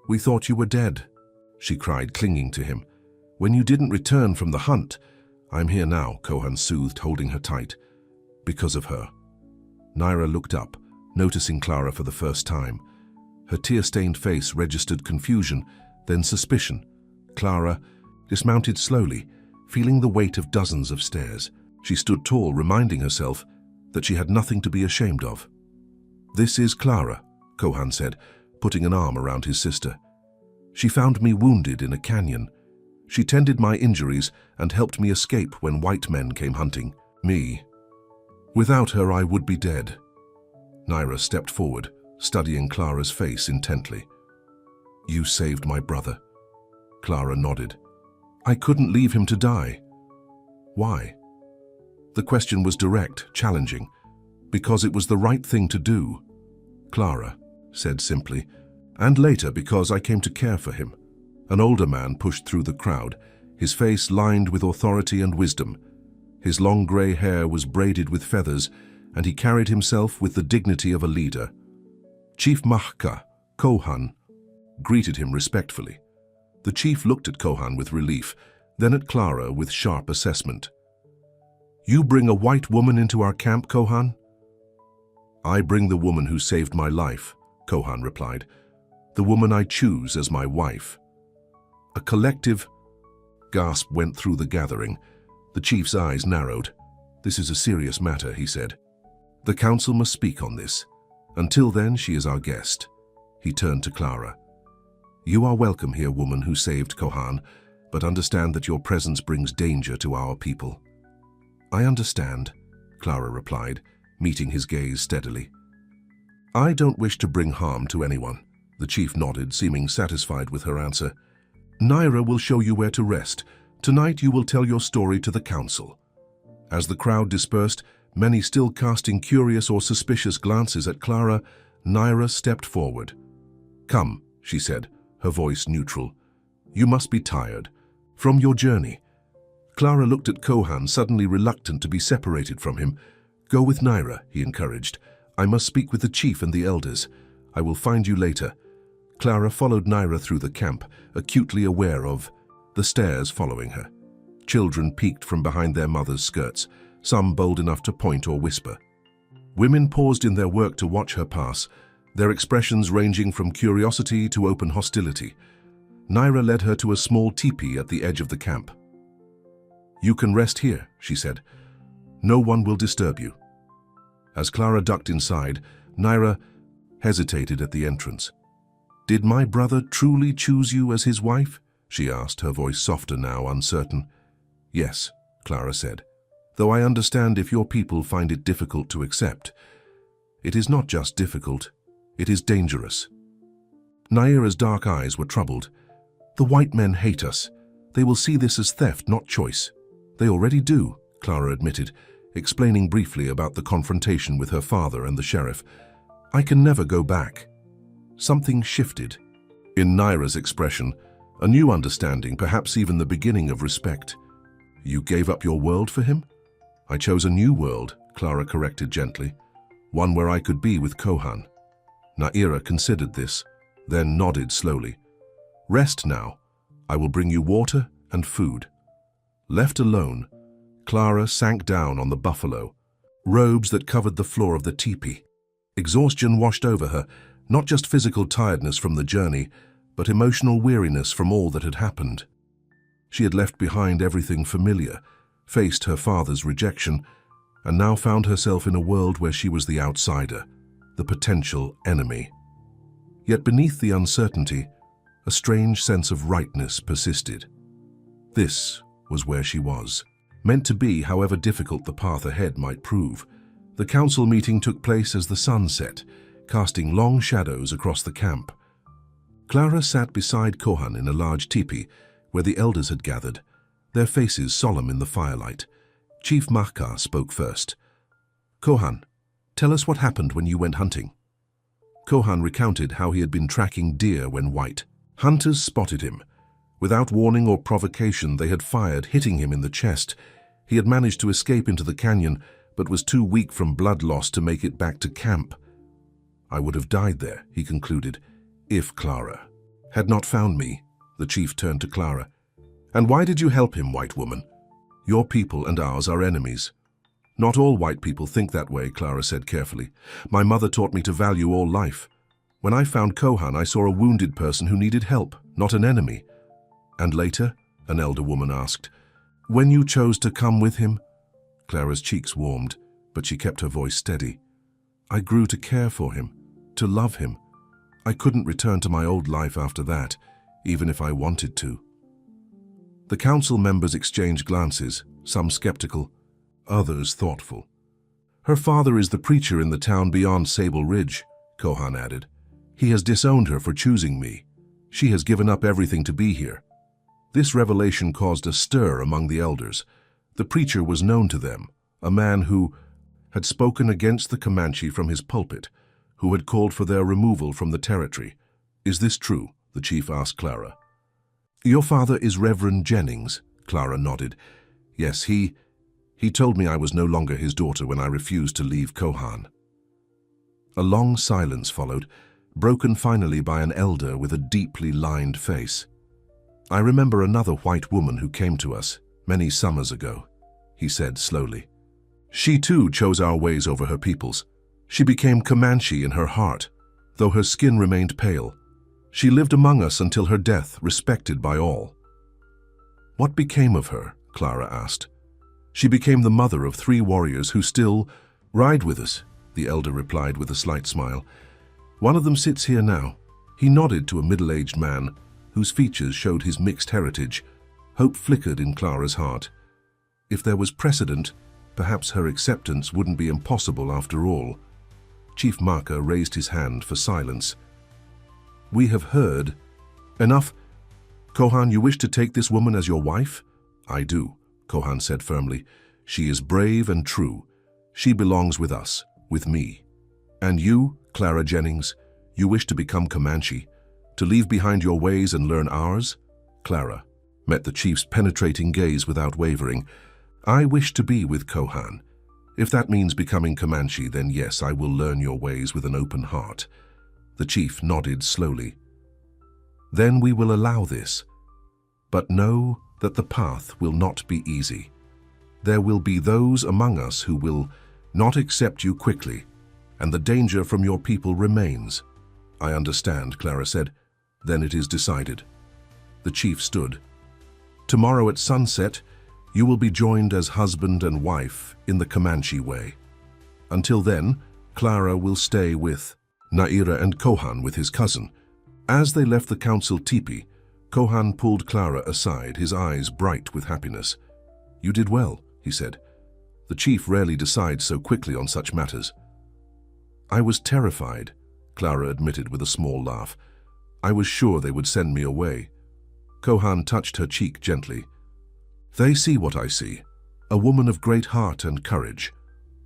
[SPEAKER 1] "We thought you were dead," she cried, clinging to him. "When you didn't return from the hunt." "I'm here now," Kohan soothed, holding her tight. "Because of her." Naira looked up, noticing Clara for the first time. Her tear-stained face registered confusion, then suspicion. Clara dismounted slowly, feeling the weight of dozens of stairs. She stood tall, reminding herself that she had nothing to be ashamed of. "This is Clara," Kohan said, putting an arm around his sister. "She found me wounded in a canyon. She tended my injuries and helped me escape when white men came hunting me. Without her, I would be dead." Naira stepped forward, studying Clara's face intently. "You saved my brother." Clara nodded. "I couldn't leave him to die." "Why?" The question was direct, challenging. "Because it was the right thing to do," Clara said simply. "And later because I came to care for him." An older man pushed through the crowd, his face lined with authority and wisdom. His long gray hair was braided with feathers, and he carried himself with the dignity of a leader. Chief Mahka, Kohan, greeted him respectfully. The chief looked at Kohan with relief, then at Clara with sharp assessment. "You bring a white woman into our camp, Kohan?" I bring the woman who saved my life, Kohan replied. The woman I choose as my wife. A collective gasp went through the gathering. The chief's eyes narrowed. This is a serious matter, he said. The council must speak on this. Until then, she is our guest. He turned to Clara. You are welcome here, woman who saved Kohan, but understand that your presence brings danger to our people. I understand, Clara replied, meeting his gaze steadily. I don't wish to bring harm to anyone. The chief nodded, seeming satisfied with her answer. Naira will show you where to rest. Tonight you will tell your story to the council. As the crowd dispersed, many still casting curious or suspicious glances at Clara, Naira stepped forward. Come, she said, her voice neutral. You must be tired. From your journey. Clara looked at Kohan, suddenly reluctant to be separated from him. Go with Naira, he encouraged. I must speak with the chief and the elders. I will find you later. Clara followed Naira through the camp, acutely aware of the stairs following her. Children peeked from behind their mothers' skirts, some bold enough to point or whisper. Women paused in their work to watch her pass, their expressions ranging from curiosity to open hostility. Naira led her to a small teepee at the edge of the camp. You can rest here, she said. No one will disturb you. As Clara ducked inside, Naira hesitated at the entrance. Did my brother truly choose you as his wife? She asked, her voice softer now, uncertain. Yes, Clara said, though I understand if your people find it difficult to accept. It is not just difficult, it is dangerous. Naira's dark eyes were troubled. The white men hate us. They will see this as theft, not choice. They already do, Clara admitted, explaining briefly about the confrontation with her father and the sheriff. I can never go back. Something shifted. In Naira's expression, a new understanding, perhaps even the beginning of respect. You gave up your world for him? I chose a new world, Clara corrected gently. One where I could be with Kohan. Naira considered this, then nodded slowly. Rest now. I will bring you water and food. Left alone, Clara sank down on the buffalo, robes that covered the floor of the teepee. Exhaustion washed over her, not just physical tiredness from the journey, but emotional weariness from all that had happened. She had left behind everything familiar, faced her father's rejection, and now found herself in a world where she was the outsider, the potential enemy. Yet beneath the uncertainty, a strange sense of rightness persisted. This was where she was, meant to be, however difficult the path ahead might prove. The council meeting took place as the sun set, casting long shadows across the camp. Clara sat beside Kohan in a large teepee where the elders had gathered, their faces solemn in the firelight. Chief Mahkar spoke first. Kohan, tell us what happened when you went hunting. Kohan recounted how he had been tracking deer when white. Hunters spotted him. Without warning or provocation, they had fired, hitting him in the chest. He had managed to escape into the canyon, but was too weak from blood loss to make it back to camp. I would have died there, he concluded, if Clara had not found me. The chief turned to Clara. And why did you help him, white woman? Your people and ours are enemies. Not all white people think that way, Clara said carefully. My mother taught me to value all life. When I found Kohan, I saw a wounded person who needed help, not an enemy. And later, an elder woman asked, when you chose to come with him? Clara's cheeks warmed, but she kept her voice steady. I grew to care for him, to love him. I couldn't return to my old life after that, even if I wanted to. The council members exchanged glances, some skeptical, others thoughtful. Her father is the preacher in the town beyond Sable Ridge, Kohan added. He has disowned her for choosing me. She has given up everything to be here. This revelation caused a stir among the elders. The preacher was known to them, a man who had spoken against the Comanche from his pulpit, who had called for their removal from the territory. Is this true? The chief asked Clara. Your father is Reverend Jennings, Clara nodded. Yes, he told me I was no longer his daughter when I refused to leave Kohan. A long silence followed, broken finally by an elder with a deeply lined face. I remember another white woman who came to us many summers ago, he said slowly. She too chose our ways over her people's. She became Comanche in her heart, though her skin remained pale. She lived among us until her death, respected by all. What became of her? Clara asked. She became the mother of 3 warriors who still ride with us, the elder replied with a slight smile. One of them sits here now. He nodded to a middle-aged man, whose features showed his mixed heritage. Hope flickered in Clara's heart. If there was precedent, perhaps her acceptance wouldn't be impossible after all. Chief Maka raised his hand for silence. We have heard. Enough. Kohan, you wish to take this woman as your wife? I do, Kohan said firmly. She is brave and true. She belongs with us, with me. And you, Clara Jennings, you wish to become Comanche, to leave behind your ways and learn ours? Clara met the chief's penetrating gaze without wavering. I wish to be with Kohan. If that means becoming Comanche, then yes, I will learn your ways with an open heart. The chief nodded slowly. Then we will allow this. But know that the path will not be easy. There will be those among us who will not accept you quickly, and the danger from your people remains. I understand, Clara said. Then it is decided. The chief stood. Tomorrow at sunset, you will be joined as husband and wife in the Comanche way. Until then, Clara will stay with Naira and Kohan with his cousin. As they left the council teepee, Kohan pulled Clara aside, his eyes bright with happiness. You did well, he said. The chief rarely decides so quickly on such matters. I was terrified, Clara admitted with a small laugh. I was sure they would send me away. Kohan touched her cheek gently. They see what I see, a woman of great heart and courage.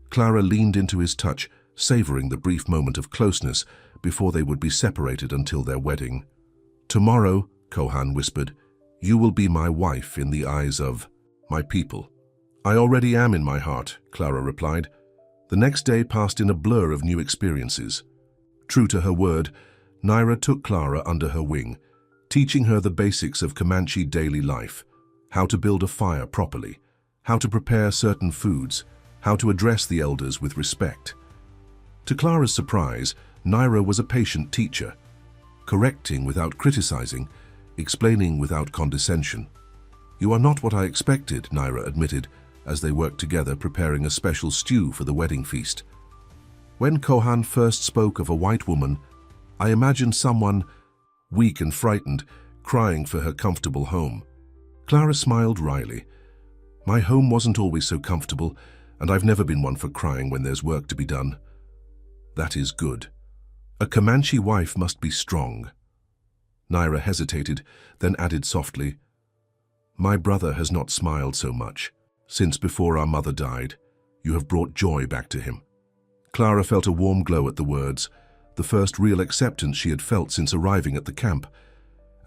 [SPEAKER 1] Clara leaned into his touch, savoring the brief moment of closeness before they would be separated until their wedding. Tomorrow, Kohan whispered, you will be my wife in the eyes of my people. I already am in my heart, Clara replied. The next day passed in a blur of new experiences. True to her word, Naira took Clara under her wing, teaching her the basics of Comanche daily life, how to build a fire properly, how to prepare certain foods, how to address the elders with respect. To Clara's surprise, Naira was a patient teacher, correcting without criticizing, explaining without condescension. You are not what I expected, Naira admitted, as they worked together preparing a special stew for the wedding feast. When Kohan first spoke of a white woman, I imagined someone, weak and frightened, crying for her comfortable home. Clara smiled wryly. My home wasn't always so comfortable, and I've never been one for crying when there's work to be done. That is good. A Comanche wife must be strong. Naira hesitated, then added softly, My brother has not smiled so much. Since before our mother died, you have brought joy back to him. Clara felt a warm glow at the words, the first real acceptance she had felt since arriving at the camp.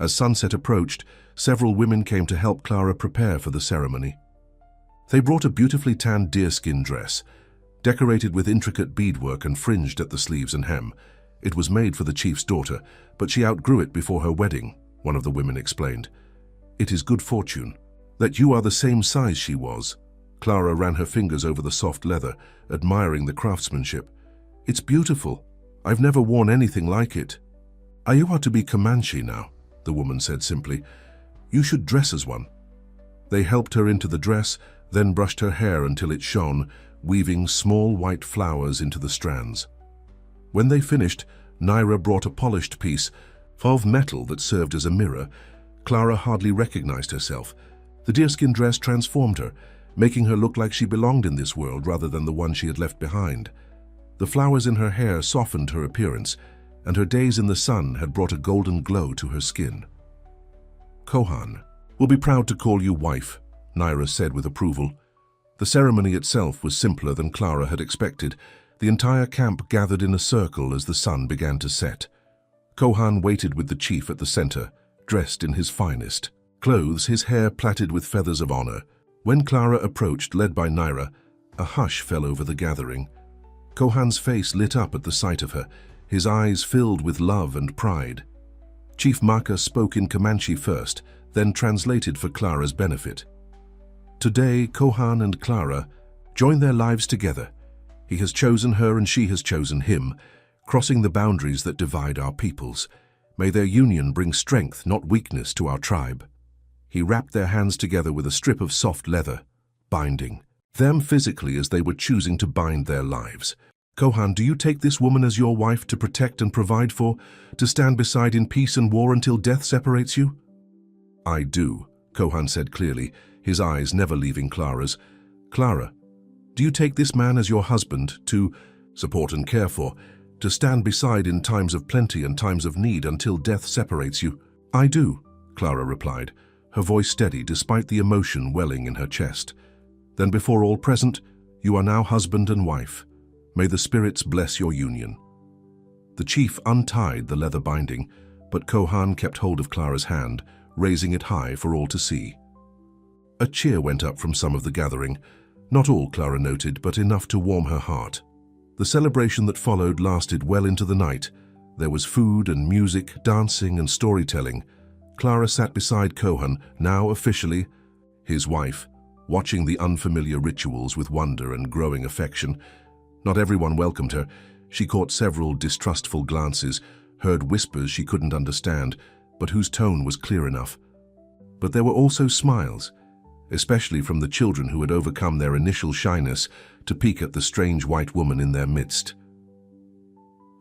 [SPEAKER 1] As sunset approached, several women came to help Clara prepare for the ceremony. They brought a beautifully tanned deerskin dress, decorated with intricate beadwork and fringed at the sleeves and hem. It was made for the chief's daughter, but she outgrew it before her wedding, one of the women explained. It is good fortune that you are the same size she was. Clara ran her fingers over the soft leather, admiring the craftsmanship. It's beautiful. I've never worn anything like it. You are to be Comanche now, the woman said simply. You should dress as one. They helped her into the dress, then brushed her hair until it shone, weaving small white flowers into the strands. When they finished, Naira brought a polished piece of metal that served as a mirror. Clara hardly recognized herself. The deerskin dress transformed her, making her look like she belonged in this world rather than the one she had left behind. The flowers in her hair softened her appearance, and her days in the sun had brought a golden glow to her skin. Kohan will be proud to call you wife, Naira said with approval. The ceremony itself was simpler than Clara had expected. The entire camp gathered in a circle as the sun began to set. Kohan waited with the chief at the center, dressed in his finest clothes, his hair plaited with feathers of honor. When Clara approached, led by Naira, a hush fell over the gathering. Kohan's face lit up at the sight of her, his eyes filled with love and pride. Chief Maka spoke in Comanche first, then translated for Clara's benefit. Today, Kohan and Clara join their lives together. He has chosen her and she has chosen him, crossing the boundaries that divide our peoples. May their union bring strength, not weakness, to our tribe." He wrapped their hands together with a strip of soft leather, binding them physically as they were choosing to bind their lives. "Kohan, do you take this woman as your wife to protect and provide for, to stand beside in peace and war until death separates you?" "I do," Kohan said clearly, his eyes never leaving Clara's. "Clara, do you take this man as your husband to support and care for, to stand beside in times of plenty and times of need until death separates you?" "I do," Clara replied, her voice steady despite the emotion welling in her chest. "Then before all present, you are now husband and wife. May the spirits bless your union." The chief untied the leather binding, but Kohan kept hold of Clara's hand, raising it high for all to see. A cheer went up from some of the gathering, not all, Clara noted, but enough to warm her heart. The celebration that followed lasted well into the night. There was food and music, dancing and storytelling. Clara sat beside Kohan, now officially his wife, watching the unfamiliar rituals with wonder and growing affection. Not everyone welcomed her. She caught several distrustful glances, heard whispers she couldn't understand, but whose tone was clear enough. But there were also smiles, especially from the children who had overcome their initial shyness to peek at the strange white woman in their midst.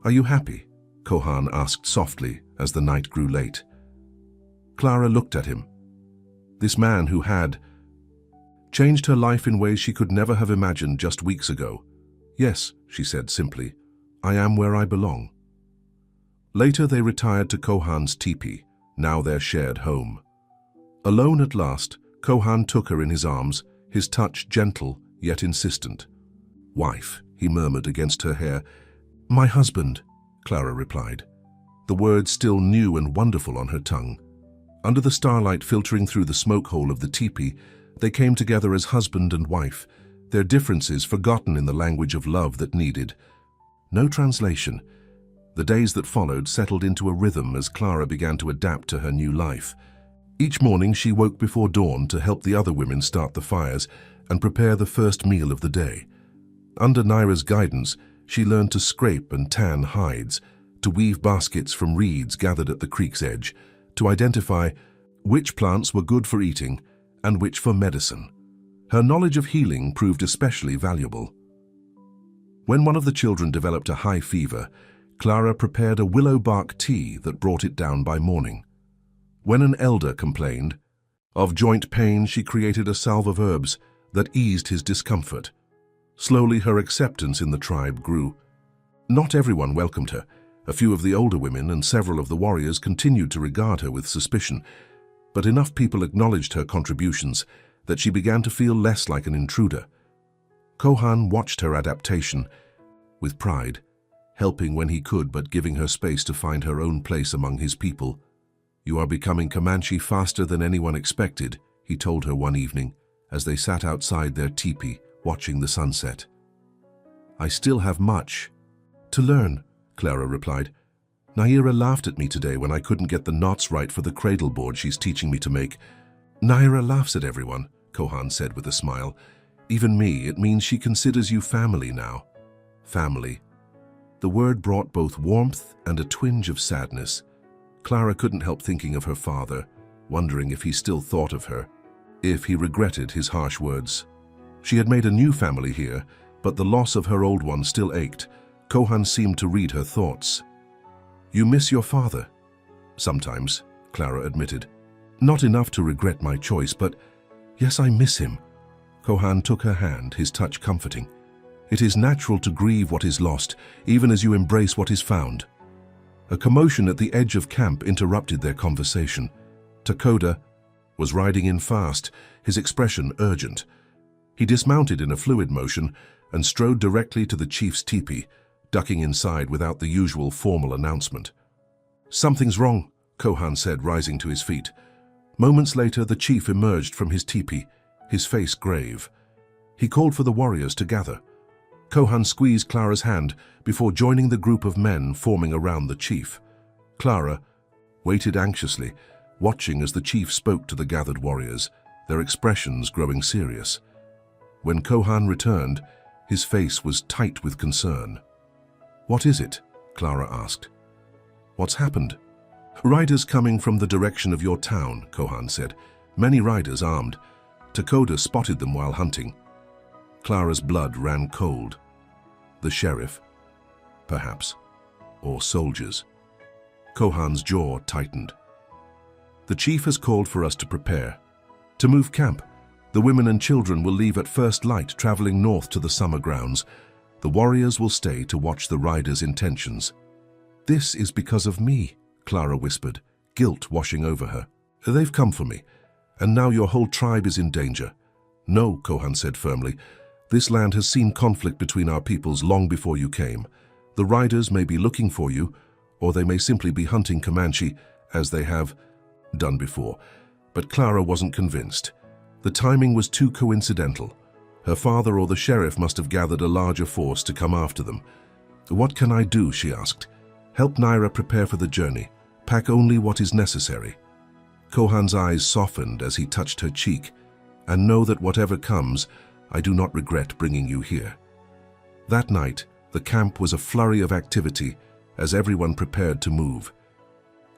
[SPEAKER 1] "Are you happy?" Kohan asked softly as the night grew late. Clara looked at him. This man who had changed her life in ways she could never have imagined just weeks ago. "Yes," she said simply, "I am where I belong." Later they retired to Kohan's teepee, now their shared home. Alone at last, Kohan took her in his arms, his touch gentle yet insistent. "Wife," he murmured against her hair. "My husband," Clara replied, the words still new and wonderful on her tongue. Under the starlight filtering through the smoke hole of the teepee, they came together as husband and wife, their differences forgotten in the language of love that needed no translation. The days that followed settled into a rhythm as Clara began to adapt to her new life. Each morning she woke before dawn to help the other women start the fires and prepare the first meal of the day. Under Naira's guidance, she learned to scrape and tan hides, to weave baskets from reeds gathered at the creek's edge, to identify which plants were good for eating and which for medicine. Her knowledge of healing proved especially valuable. When one of the children developed a high fever, Clara prepared a willow bark tea that brought it down by morning. When an elder complained of joint pain, she created a salve of herbs that eased his discomfort. Slowly her acceptance in the tribe grew. Not everyone welcomed her. A few of the older women and several of the warriors continued to regard her with suspicion, but enough people acknowledged her contributions that she began to feel less like an intruder. Kohan watched her adaptation with pride, helping when he could but giving her space to find her own place among his people. "You are becoming Comanche faster than anyone expected," he told her one evening as they sat outside their teepee watching the sunset. "I still have much to learn," Clara replied. "Naira laughed at me today when I couldn't get the knots right for the cradle board she's teaching me to make." "Naira laughs at everyone," Kohan said with a smile. "Even me. It means she considers you family now." Family. The word brought both warmth and a twinge of sadness. Clara couldn't help thinking of her father, wondering if he still thought of her, if he regretted his harsh words. She had made a new family here, but the loss of her old one still ached. Kohan seemed to read her thoughts. "You miss your father?" "Sometimes," Clara admitted. "Not enough to regret my choice, but yes, I miss him." Kohan took her hand, his touch comforting. "It is natural to grieve what is lost, even as you embrace what is found." A commotion at the edge of camp interrupted their conversation. Takoda was riding in fast, his expression urgent. He dismounted in a fluid motion and strode directly to the chief's teepee, ducking inside without the usual formal announcement. "Something's wrong," Kohan said, rising to his feet. Moments later, the chief emerged from his teepee, his face grave. He called for the warriors to gather. Kohan squeezed Clara's hand before joining the group of men forming around the chief. Clara waited anxiously, watching as the chief spoke to the gathered warriors, their expressions growing serious. When Kohan returned, His face was tight with concern. "What is it?" Clara asked. "What's happened?" "Riders coming from the direction of your town," Kohan said. "Many riders armed. Takoda spotted them while hunting." Clara's blood ran cold. The sheriff? Perhaps. Or soldiers. Kohan's jaw tightened. "The chief has called for us to prepare. To move camp. The women and children will leave at first light, traveling north to the summer grounds. The warriors will stay to watch the riders' intentions." "This is because of me," Clara whispered, guilt washing over her. "They've come for me, and now your whole tribe is in danger." "No," Kohan said firmly. "This land has seen conflict between our peoples long before you came. The riders may be looking for you, or they may simply be hunting Comanche, as they have done before." But Clara wasn't convinced. The timing was too coincidental. Her father or the sheriff must have gathered a larger force to come after them. "What can I do?" she asked. "Help Naira prepare for the journey. Pack only what is necessary." Kohan's eyes softened as he touched her cheek. "And know that whatever comes, I do not regret bringing you here." That night, the camp was a flurry of activity as everyone prepared to move.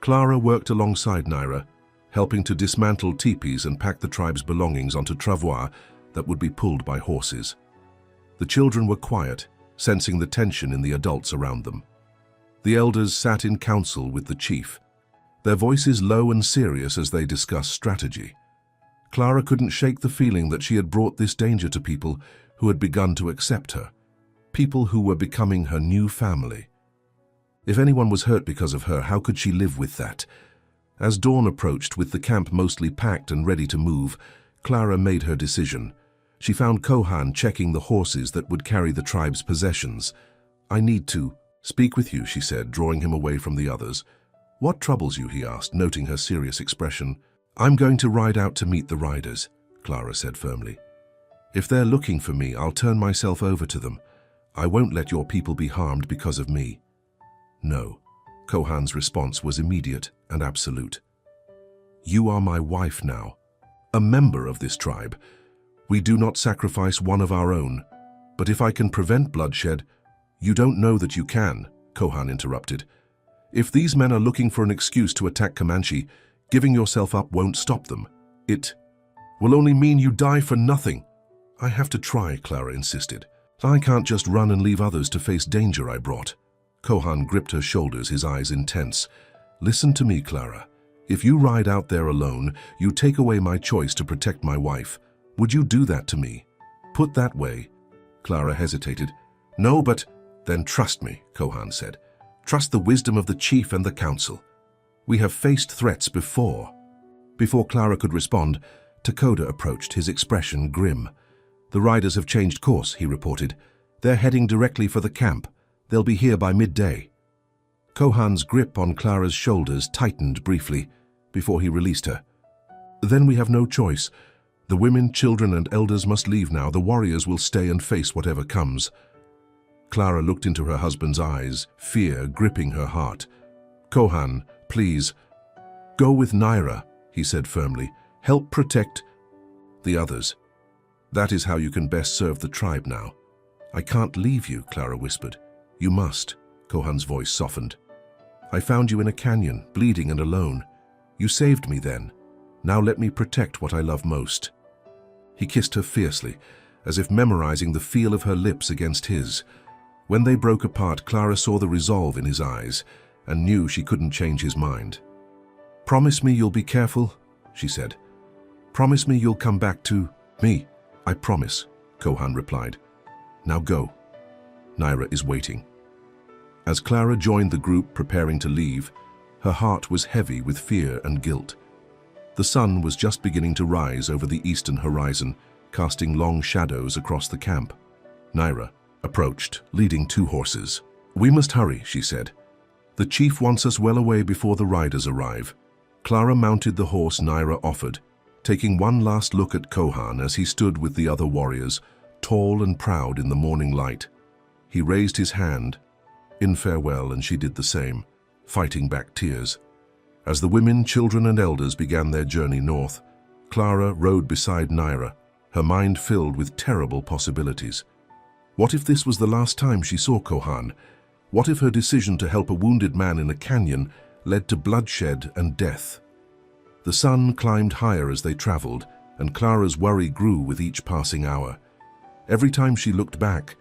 [SPEAKER 1] Clara worked alongside Naira, helping to dismantle teepees and pack the tribe's belongings onto travois that would be pulled by horses. The children were quiet, sensing the tension in the adults around them. The elders sat in council with the chief, their voices low and serious as they discussed strategy. Clara couldn't shake the feeling that she had brought this danger to people who had begun to accept her, people who were becoming her new family. If anyone was hurt because of her, how could she live with that? As dawn approached, with the camp mostly packed and ready to move, Clara made her decision. She found Kohan checking the horses that would carry the tribe's possessions. "I need to speak with you," she said, drawing him away from the others. "What troubles you?" he asked, noting her serious expression. "I'm going to ride out to meet the riders," Clara said firmly. "If they're looking for me, I'll turn myself over to them. I won't let your people be harmed because of me." "No." Kohan's response was immediate and absolute. "You are my wife now, a member of this tribe. We do not sacrifice one of our own. But if I can prevent bloodshed—" "You don't know that you can," Kohan interrupted. "If these men are looking for an excuse to attack Comanche, giving yourself up won't stop them. It will only mean you die for nothing." "I have to try," Clara insisted. "I can't just run and leave others to face danger I brought." Kohan gripped her shoulders, his eyes intense. "Listen to me, Clara. If you ride out there alone, you take away my choice to protect my wife. Would you do that to me?" "Put that way." Clara hesitated. "No, but—" "Then trust me," Kohan said. "Trust the wisdom of the chief and the council. We have faced threats before." Before Clara could respond, Takoda approached, his expression grim. "The riders have changed course," he reported. "They're heading directly for the camp. They'll be here by midday." Kohan's grip on Clara's shoulders tightened briefly before he released her. "Then we have no choice. The women, children, and elders must leave now. The warriors will stay and face whatever comes." Clara looked into her husband's eyes, fear gripping her heart. "Kohan, please, go with Naira," he said firmly. "Help protect the others. That is how you can best serve the tribe now." "I can't leave you," Clara whispered. "You must." Kohan's voice softened. "I found you in a canyon, bleeding and alone. You saved me then. Now let me protect what I love most." He kissed her fiercely, as if memorizing the feel of her lips against his. When they broke apart, Clara saw the resolve in his eyes and knew she couldn't change his mind. "Promise me you'll be careful," she said. "Promise me you'll come back to me." "I promise," Kohan replied. "Now go. Naira is waiting." As Clara joined the group preparing to leave, her heart was heavy with fear and guilt. The sun was just beginning to rise over the eastern horizon, casting long shadows across the camp. Naira approached, leading 2 horses. "We must hurry," she said. "The chief wants us well away before the riders arrive." Clara mounted the horse Naira offered, taking one last look at Kohan as he stood with the other warriors, tall and proud in the morning light. He raised his hand in farewell, and she did the same, fighting back tears. As the women, children, and elders began their journey north, Clara rode beside Naira, her mind filled with terrible possibilities. What if this was the last time she saw Kohan? What if her decision to help a wounded man in a canyon led to bloodshed and death? The sun climbed higher as they traveled, and Clara's worry grew with each passing hour. Every time she looked back,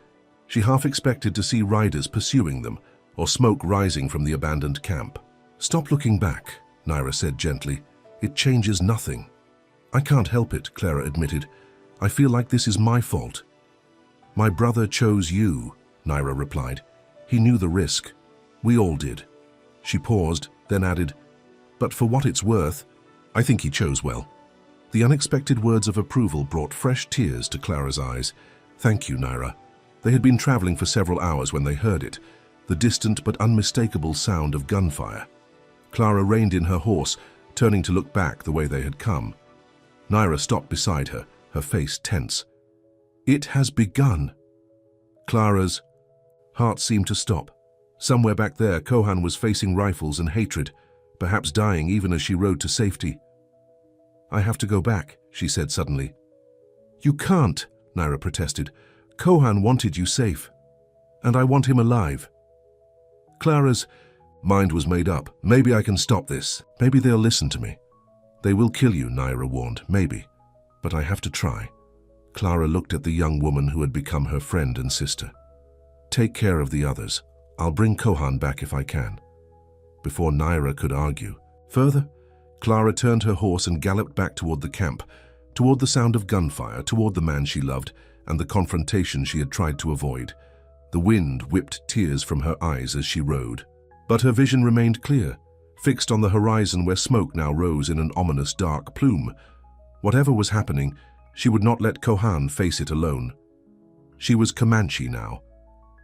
[SPEAKER 1] she half expected to see riders pursuing them or smoke rising from the abandoned camp. "Stop looking back," Naira said gently. "It changes nothing." "I can't help it," Clara admitted. "I feel like this is my fault." "My brother chose you," Naira replied. "He knew the risk. We all did." She paused, then added, "But for what it's worth, I think he chose well." The unexpected words of approval brought fresh tears to Clara's eyes. "Thank you, Naira." They had been traveling for several hours when they heard it, the distant but unmistakable sound of gunfire. Clara reined in her horse, turning to look back the way they had come. Naira stopped beside her, her face tense. "It has begun." Clara's heart seemed to stop. Somewhere back there, Kohan was facing rifles and hatred, perhaps dying even as she rode to safety. "I have to go back," she said suddenly. "You can't," Naira protested. "Kohan wanted you safe, and I want him alive." Clara's mind was made up. "Maybe I can stop this. Maybe they'll listen to me." "They will kill you," Naira warned. "Maybe. But I have to try." Clara looked at the young woman who had become her friend and sister. "Take care of the others. I'll bring Kohan back if I can." Before Naira could argue further, Clara turned her horse and galloped back toward the camp, toward the sound of gunfire, toward the man she loved, and the confrontation she had tried to avoid. The wind whipped tears from her eyes as she rode. But her vision remained clear, fixed on the horizon where smoke now rose in an ominous dark plume. Whatever was happening, she would not let Kohan face it alone. She was Comanche now,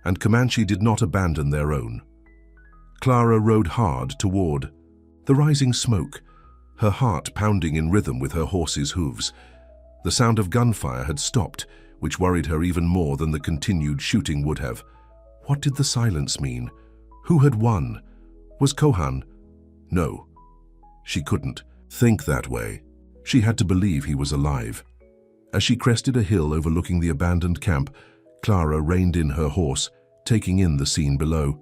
[SPEAKER 1] and Comanche did not abandon their own. Clara rode hard toward the rising smoke, her heart pounding in rhythm with her horse's hooves. The sound of gunfire had stopped, which worried her even more than the continued shooting would have. What did the silence mean? Who had won? Was Kohan? No. She couldn't think that way. She had to believe he was alive. As she crested a hill overlooking the abandoned camp, Clara reined in her horse, taking in the scene below.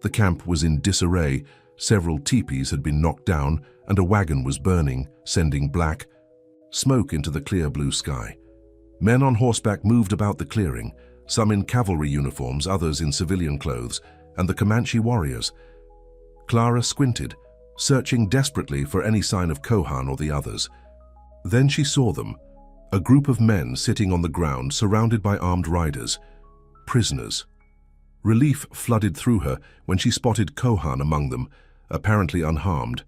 [SPEAKER 1] The camp was in disarray. Several teepees had been knocked down, and a wagon was burning, sending black smoke into the clear blue sky. Men on horseback moved about the clearing, some in cavalry uniforms, others in civilian clothes, and the Comanche warriors. Clara squinted, searching desperately for any sign of Kohan or the others. Then she saw them, a group of men sitting on the ground surrounded by armed riders, prisoners. Relief flooded through her when she spotted Kohan among them, apparently unharmed.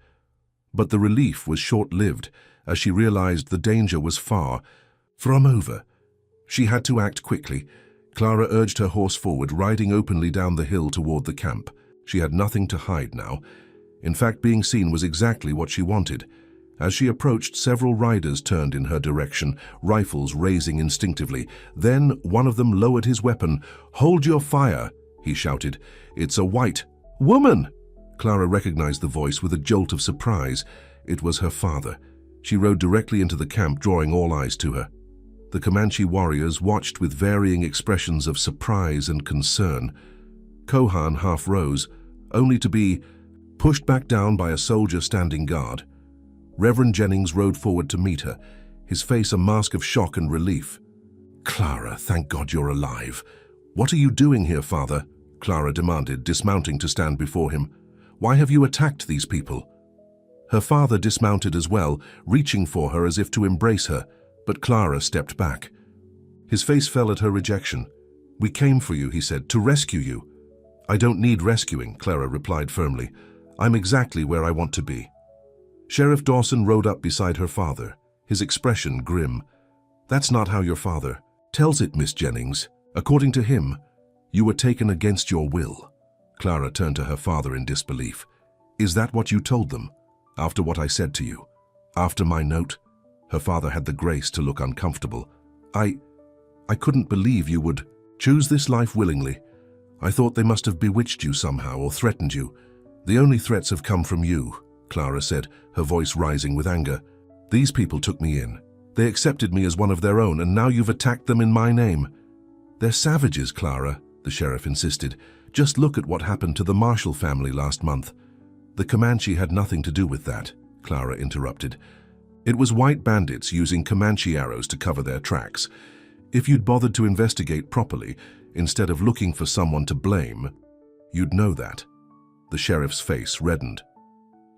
[SPEAKER 1] But the relief was short-lived as she realized the danger was far from over. She had to act quickly. Clara urged her horse forward, riding openly down the hill toward the camp. She had nothing to hide now. In fact, being seen was exactly what she wanted. As she approached, several riders turned in her direction, rifles raising instinctively. Then one of them lowered his weapon. "Hold your fire," he shouted. "It's a white woman!" Clara recognized the voice with a jolt of surprise. It was her father. She rode directly into the camp, drawing all eyes to her. The Comanche warriors watched with varying expressions of surprise and concern. Kohan half rose, only to be pushed back down by a soldier standing guard. Reverend Jennings rode forward to meet her, his face a mask of shock and relief. "Clara, thank God you're alive." "What are you doing here, Father?" Clara demanded, dismounting to stand before him. "Why have you attacked these people?" Her father dismounted as well, reaching for her as if to embrace her, but Clara stepped back. His face fell at her rejection. "We came for you," he said, "to rescue you." "I don't need rescuing," Clara replied firmly. "I'm exactly where I want to be." Sheriff Dawson rode up beside her father, his expression grim. "That's not how your father tells it, Miss Jennings. According to him, you were taken against your will." Clara turned to her father in disbelief. "Is that what you told them? After what I said to you? After my note?" Her father had the grace to look uncomfortable. I couldn't believe you would choose this life willingly. I thought they must have bewitched you somehow or threatened you. The only threats have come from you," Clara said, her voice rising with anger. "These people took me in. They accepted me as one of their own, and now you've attacked them in my name." "They're savages, Clara," the sheriff insisted. "Just look at what happened to the Marshall family last month." "The Comanche had nothing to do with that," Clara interrupted. "It was white bandits using Comanche arrows to cover their tracks. If you'd bothered to investigate properly, instead of looking for someone to blame, you'd know that." The sheriff's face reddened.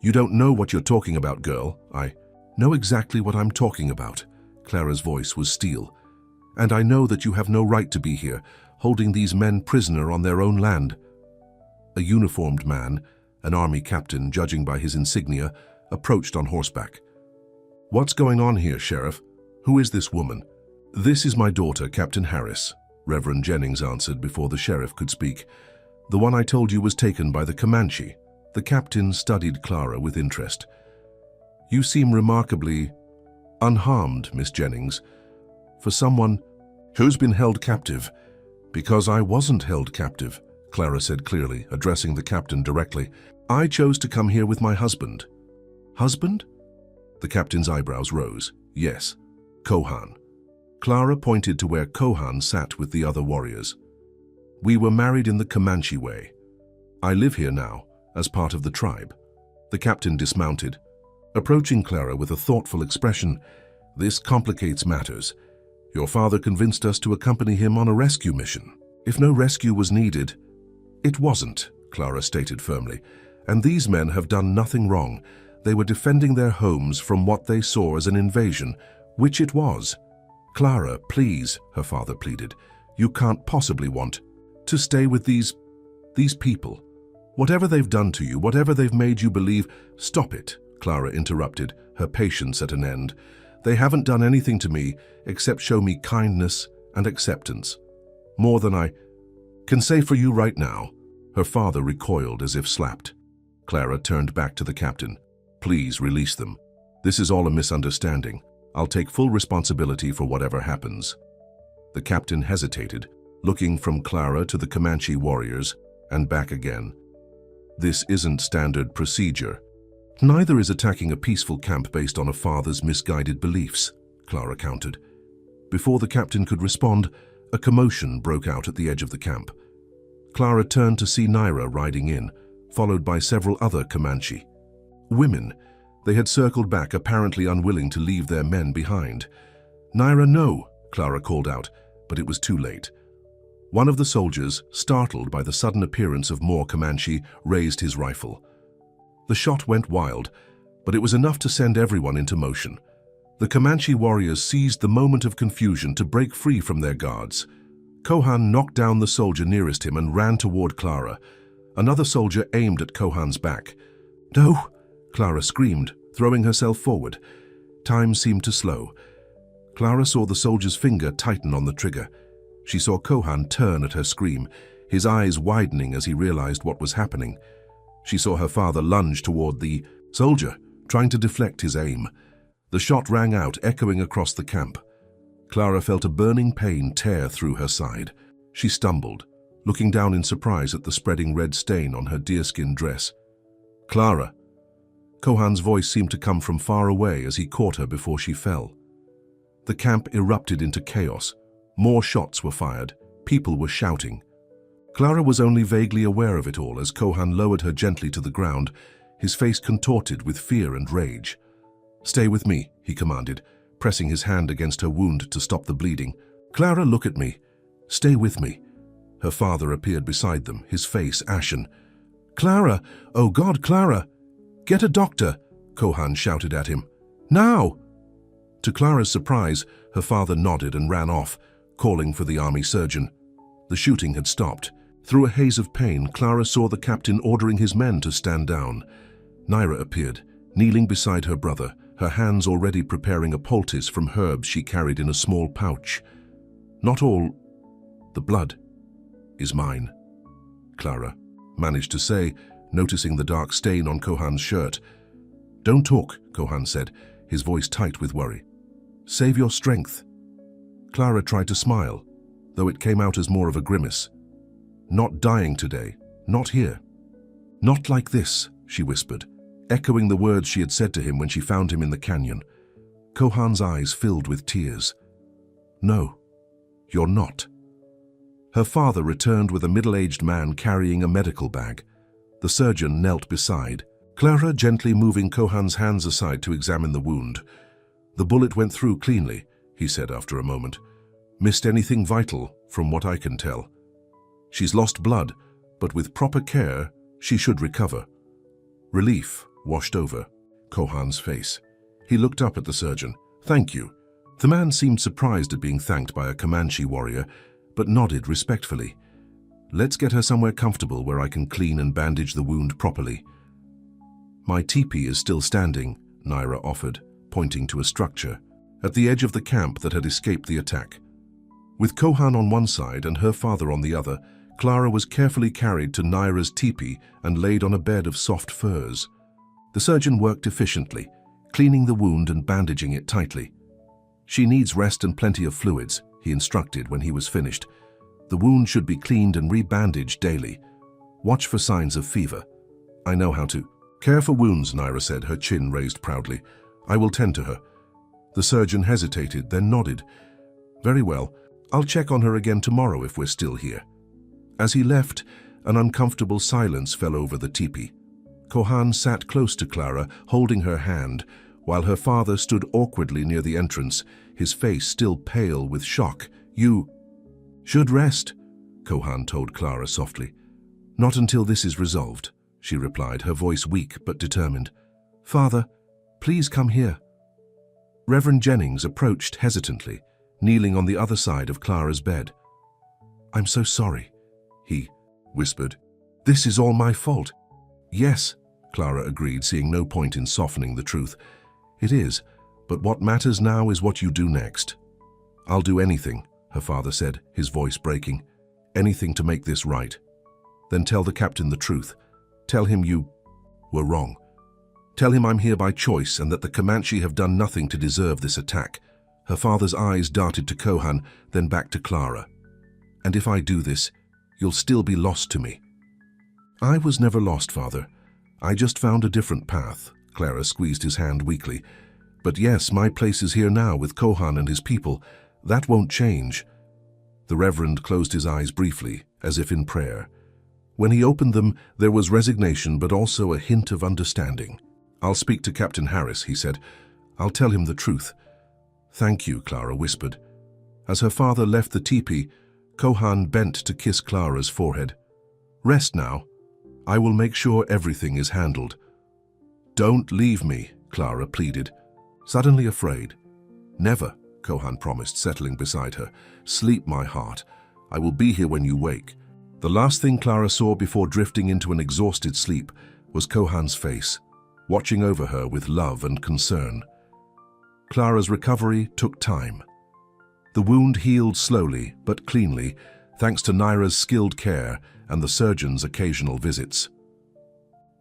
[SPEAKER 1] "You don't know what you're talking about, girl." "I know exactly what I'm talking about." Clara's voice was steel. "And I know that you have no right to be here, holding these men prisoner on their own land." A uniformed man, an army captain judging by his insignia, approached on horseback. "What's going on here, Sheriff? Who is this woman?" "This is my daughter, Captain Harris," Reverend Jennings answered before the sheriff could speak. "The one I told you was taken by the Comanche." The captain studied Clara with interest. "You seem remarkably unharmed, Miss Jennings, for someone who's been held captive." "Because I wasn't held captive," Clara said clearly, addressing the captain directly. "I chose to come here with my husband." "Husband?" The captain's eyebrows rose. "Yes, Kohan." Clara pointed to where Kohan sat with the other warriors. "We were married in the Comanche way. I live here now, as part of the tribe." The captain dismounted, approaching Clara with a thoughtful expression. "This complicates matters. Your father convinced us to accompany him on a rescue mission. If no rescue was needed—" "It wasn't," Clara stated firmly. "And these men have done nothing wrong. They were defending their homes from what they saw as an invasion, which it was." "Clara, please," her father pleaded. "You can't possibly want to stay with these people. Whatever they've done to you, whatever they've made you believe—" "Stop it," Clara interrupted, her patience at an end. "They haven't done anything to me except show me kindness and acceptance. More than I can say for you right now." Her father recoiled as if slapped. Clara turned back to the captain. "Please release them. This is all a misunderstanding. I'll take full responsibility for whatever happens." The captain hesitated, looking from Clara to the Comanche warriors and back again. "This isn't standard procedure." "Neither is attacking a peaceful camp based on a father's misguided beliefs," Clara countered. Before the captain could respond, a commotion broke out at the edge of the camp. Clara turned to see Naira riding in, followed by several other Comanche. Women. They had circled back, apparently unwilling to leave their men behind. "Naira, no!" Clara called out, but it was too late. One of the soldiers, startled by the sudden appearance of more Comanche, raised his rifle. The shot went wild, but it was enough to send everyone into motion. The Comanche warriors seized the moment of confusion to break free from their guards. Kohan knocked down the soldier nearest him and ran toward Clara. Another soldier aimed at Kohan's back. "No!" Clara screamed, throwing herself forward. Time seemed to slow. Clara saw the soldier's finger tighten on the trigger. She saw Kohan turn at her scream, his eyes widening as he realized what was happening. She saw her father lunge toward the soldier, trying to deflect his aim. The shot rang out, echoing across the camp. Clara felt a burning pain tear through her side. She stumbled, looking down in surprise at the spreading red stain on her deerskin dress. "Clara!" Kohan's voice seemed to come from far away as he caught her before she fell. The camp erupted into chaos. More shots were fired. People were shouting. Clara was only vaguely aware of it all as Kohan lowered her gently to the ground, his face contorted with fear and rage. "Stay with me," he commanded, pressing his hand against her wound to stop the bleeding. "Clara, look at me. Stay with me." Her father appeared beside them, his face ashen. "Clara! Oh God, Clara! Get a doctor!" Kohan shouted at him. "Now!" To Clara's surprise, her father nodded and ran off, calling for the army surgeon. The shooting had stopped. Through a haze of pain, Clara saw the captain ordering his men to stand down. Naira appeared, kneeling beside her brother, her hands already preparing a poultice from herbs she carried in a small pouch. "Not all the blood is mine," Clara managed to say, noticing the dark stain on Kohan's shirt. "Don't talk," Kohan said, his voice tight with worry. "Save your strength." Clara tried to smile, though it came out as more of a grimace. "Not dying today, not here. Not like this," she whispered, echoing the words she had said to him when she found him in the canyon. Kohan's eyes filled with tears. "No, you're not." Her father returned with a middle-aged man carrying a medical bag. The surgeon knelt beside, Clara gently moving Kohan's hands aside to examine the wound. "The bullet went through cleanly," he said after a moment. "Missed anything vital, from what I can tell. She's lost blood, but with proper care, she should recover." Relief washed over Kohan's face. He looked up at the surgeon. "Thank you." The man seemed surprised at being thanked by a Comanche warrior, but nodded respectfully. "Let's get her somewhere comfortable where I can clean and bandage the wound properly." "My teepee is still standing," Naira offered, pointing to a structure at the edge of the camp that had escaped the attack. With Kohan on one side and her father on the other, Clara was carefully carried to Naira's teepee and laid on a bed of soft furs. The surgeon worked efficiently, cleaning the wound and bandaging it tightly. "She needs rest and plenty of fluids," he instructed when he was finished. "The wound should be cleaned and re-bandaged daily. Watch for signs of fever. I know how to." "Care for wounds," Naira said, her chin raised proudly. "I will tend to her." The surgeon hesitated, then nodded. "Very well. I'll check on her again tomorrow if we're still here." As he left, an uncomfortable silence fell over the teepee. Kohan sat close to Clara, holding her hand, while her father stood awkwardly near the entrance, his face still pale with shock. "You should rest," Kohan told Clara softly. "Not until this is resolved," she replied, her voice weak but determined. "Father, please come here." Reverend Jennings approached hesitantly, kneeling on the other side of Clara's bed. "I'm so sorry," he whispered. "This is all my fault." "Yes," Clara agreed, seeing no point in softening the truth. "It is, but what matters now is what you do next." "I'll do anything," her father said, his voice breaking. "Anything to make this right." "Then tell the captain the truth. Tell him you were wrong. Tell him I'm here by choice and that the Comanche have done nothing to deserve this attack." Her father's eyes darted to Kohan, then back to Clara. "And if I do this, you'll still be lost to me." "I was never lost, Father. I just found a different path." Clara squeezed his hand weakly. "But yes, my place is here now with Kohan and his people. That won't change." The Reverend closed his eyes briefly, as if in prayer. When he opened them, there was resignation but also a hint of understanding. "I'll speak to Captain Harris," he said. "I'll tell him the truth." "Thank you," Clara whispered. As her father left the teepee, Kohan bent to kiss Clara's forehead. "Rest now. I will make sure everything is handled." "Don't leave me," Clara pleaded, suddenly afraid. "Never," Kohan promised, settling beside her. "Sleep, my heart. I will be here when you wake." The last thing Clara saw before drifting into an exhausted sleep was Kohan's face, watching over her with love and concern. Clara's recovery took time. The wound healed slowly but cleanly, thanks to Naira's skilled care and the surgeon's occasional visits.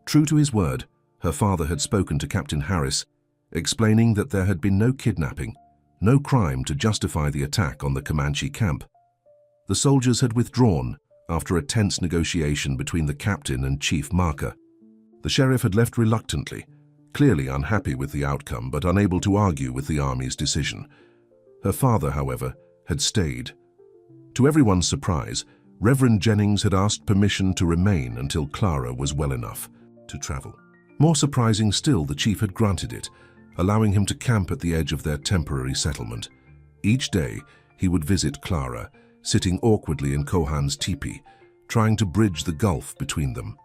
[SPEAKER 1] True to his word, her father had spoken to Captain Harris, explaining that there had been no kidnapping, no crime to justify the attack on the Comanche camp. The soldiers had withdrawn after a tense negotiation between the captain and Chief Marker. The sheriff had left reluctantly, clearly unhappy with the outcome but unable to argue with the army's decision. Her father, however, had stayed. To everyone's surprise, Reverend Jennings had asked permission to remain until Clara was well enough to travel. More surprising still, the chief had granted it, allowing him to camp at the edge of their temporary settlement. Each day, he would visit Clara, sitting awkwardly in Kohan's teepee, trying to bridge the gulf between them.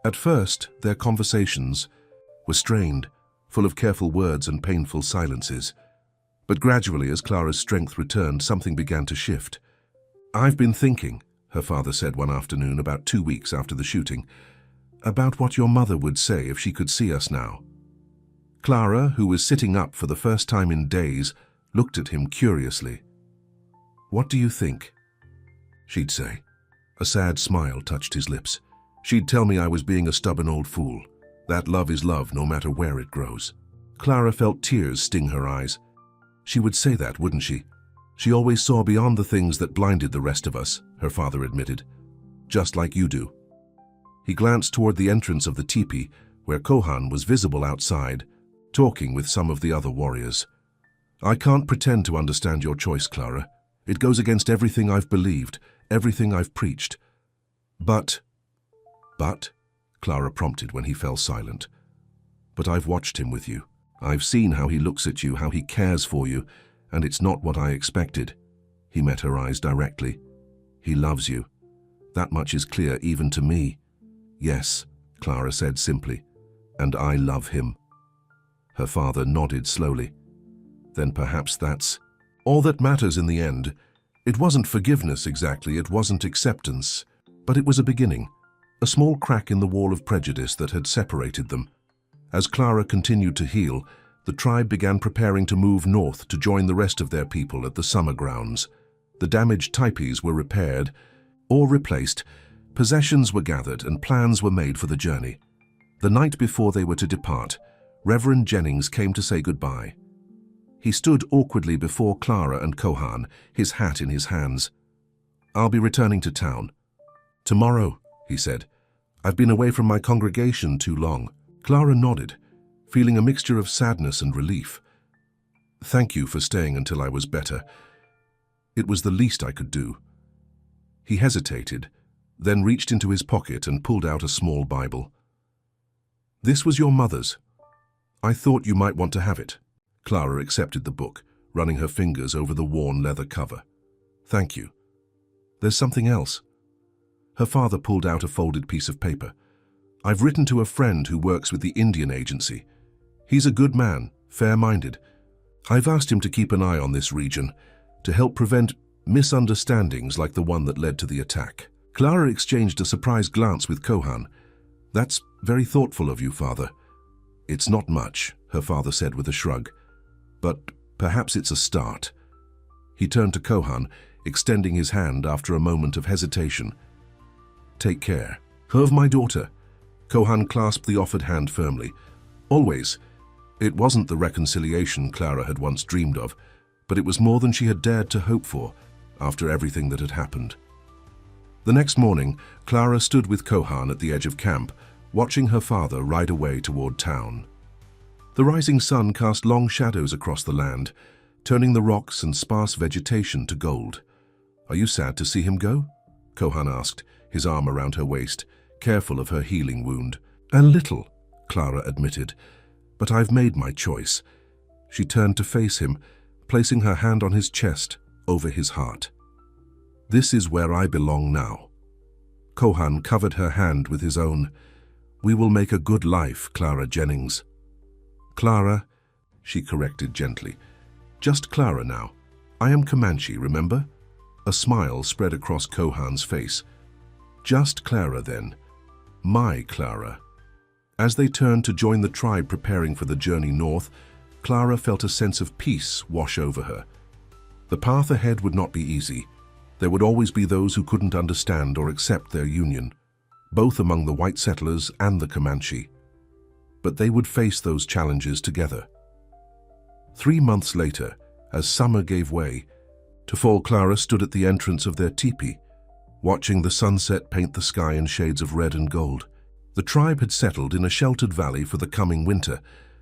[SPEAKER 1] At first, their conversations were strained, full of careful words and painful silences. But gradually, as Clara's strength returned, something began to shift. "I've been thinking," her father said one afternoon about 2 weeks after the shooting, "about what your mother would say if she could see us now." Clara, who was sitting up for the first time in days, looked at him curiously. "What do you think?" she'd say. A sad smile touched his lips. "She'd tell me I was being a stubborn old fool. That love is love no matter where it grows." Clara felt tears sting her eyes. "She would say that, wouldn't she? She always saw beyond the things that blinded the rest of us," her father admitted. "Just like you do." He glanced toward the entrance of the teepee, where Kohan was visible outside, talking with some of the other warriors. "I can't pretend to understand your choice, Clara. It goes against everything I've believed, everything I've preached. But, Clara prompted when he fell silent. But I've watched him with you. I've seen how he looks at you, how he cares for you, and it's not what I expected. He met her eyes directly. He loves you. That much is clear even to me. Yes, Clara said simply, and I love him. Her father nodded slowly. Then perhaps that's all that matters in the end. It wasn't forgiveness exactly, it wasn't acceptance, but it was a beginning, a small crack in the wall of prejudice that had separated them. As Clara continued to heal, the tribe began preparing to move north to join the rest of their people at the summer grounds. The damaged teepees were repaired or replaced, possessions were gathered, and plans were made for the journey. The night before they were to depart, Reverend Jennings came to say goodbye. He stood awkwardly before Clara and Kohan, his hat in his hands. "I'll be returning to town. Tomorrow," he said. "I've been away from my congregation too long." Clara nodded, feeling a mixture of sadness and relief. "Thank you for staying until I was better. It was the least I could do." He hesitated, then reached into his pocket and pulled out a small Bible. "This was your mother's. I thought you might want to have it." Clara accepted the book, running her fingers over the worn leather cover. "Thank you. There's something else." Her father pulled out a folded piece of paper. "I've written to a friend who works with the Indian Agency. He's a good man, fair-minded. I've asked him to keep an eye on this region, to help prevent misunderstandings like the one that led to the attack." Clara exchanged a surprised glance with Kohan. "That's very thoughtful of you, Father." "It's not much," her father said with a shrug. "But perhaps it's a start." He turned to Kohan, extending his hand after a moment of hesitation. "Take care." "Of my daughter." Kohan clasped the offered hand firmly. "Always." It wasn't the reconciliation Clara had once dreamed of, but it was more than she had dared to hope for after everything that had happened. The next morning, Clara stood with Kohan at the edge of camp, watching her father ride away toward town. The rising sun cast long shadows across the land, turning the rocks and sparse vegetation to gold. "Are you sad to see him go?" Kohan asked, his arm around her waist, careful of her healing wound. "A little," Clara admitted, "but I've made my choice." She turned to face him, placing her hand on his chest, over his heart. "This is where I belong now." Kohan covered her hand with his own. "We will make a good life, Clara Jennings." "Clara," she corrected gently. "Just Clara now. I am Comanche, remember?" A smile spread across Kohan's face. "Just Clara then. My Clara." As they turned to join the tribe preparing for the journey north, Clara felt a sense of peace wash over her. The path ahead would not be easy. There would always be those who couldn't understand or accept their union, both among the white settlers and the Comanche. But they would face those challenges together. 3 months later, as summer gave way, Tafal Clara stood at the entrance of their teepee, watching the sunset paint the sky in shades of red and gold. The tribe had settled in a sheltered valley for the coming winter,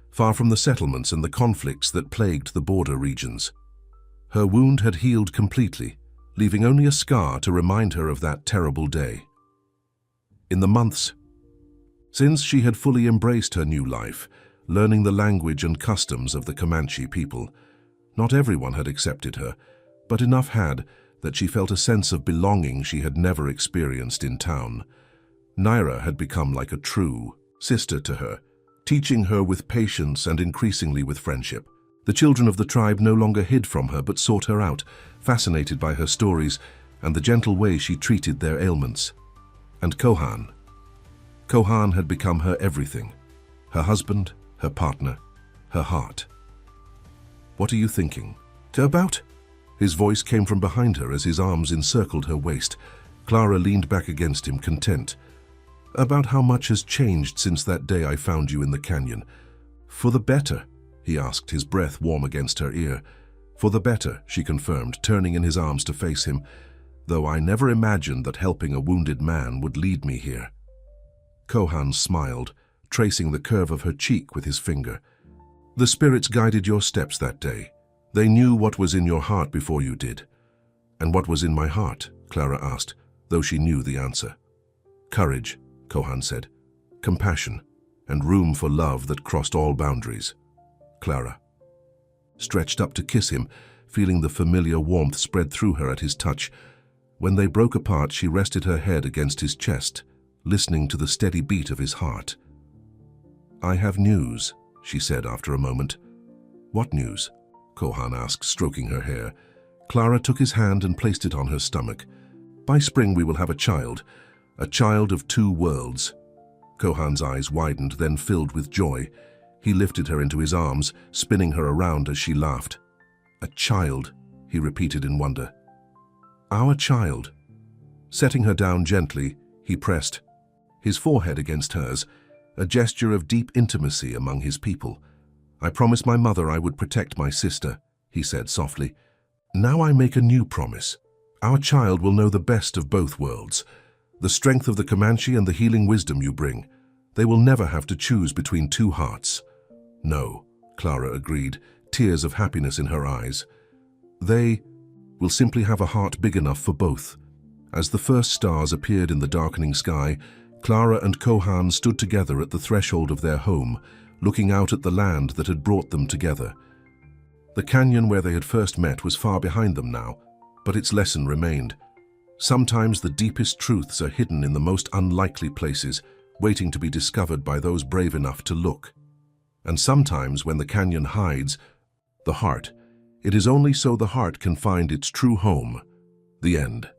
[SPEAKER 1] far from the settlements and the conflicts that plagued the border regions. Her wound had healed completely, leaving only a scar to remind her of that terrible day. In the months since she had fully embraced her new life, learning the language and customs of the Comanche people, not everyone had accepted her, but enough had that she felt a sense of belonging she had never experienced in town. Naira had become like a true sister to her, teaching her with patience and increasingly with friendship. The children of the tribe no longer hid from her but sought her out, fascinated by her stories and the gentle way she treated their ailments. And Kohan had become her everything, her husband, her partner, her heart. "What are you thinking?" "About?" His voice came from behind her as his arms encircled her waist. Clara leaned back against him, content. "About how much has changed since that day I found you in the canyon." "For the better?" he asked, his breath warm against her ear. "For the better," she confirmed, turning in his arms to face him, "though I never imagined that helping a wounded man would lead me here." Kohan smiled, tracing the curve of her cheek with his finger. "The spirits guided your steps that day. They knew what was in your heart before you did. And what was in my heart? Clara asked, though she knew the answer. Courage, Kohan said, compassion, and room for love that crossed all boundaries. Clara stretched up to kiss him, feeling the familiar warmth spread through her at his touch. When they broke apart, she rested her head against his chest, listening to the steady beat of his heart. I have news, she said after a moment. What news? Kohan asked, stroking her hair. Clara took his hand and placed it on her stomach. By spring we will have a child of two worlds. Kohan's eyes widened, then filled with joy. He lifted her into his arms, spinning her around as she laughed. A child, he repeated in wonder. Our child. Setting her down gently, he pressed his forehead against hers, a gesture of deep intimacy among his people. I promised my mother I would protect my sister, he said softly. Now I make a new promise. Our child will know the best of both worlds, the strength of the Comanche and the healing wisdom you bring. They will never have to choose between two hearts. No, Clara agreed, tears of happiness in her eyes. They will simply have a heart big enough for both. As the first stars appeared in the darkening sky, Clara and Kohan stood together at the threshold of their home, looking out at the land that had brought them together. The canyon where they had first met was far behind them now, but its lesson remained. Sometimes the deepest truths are hidden in the most unlikely places, waiting to be discovered by those brave enough to look. And sometimes when the canyon hides the heart, it is only so the heart can find its true home. The end.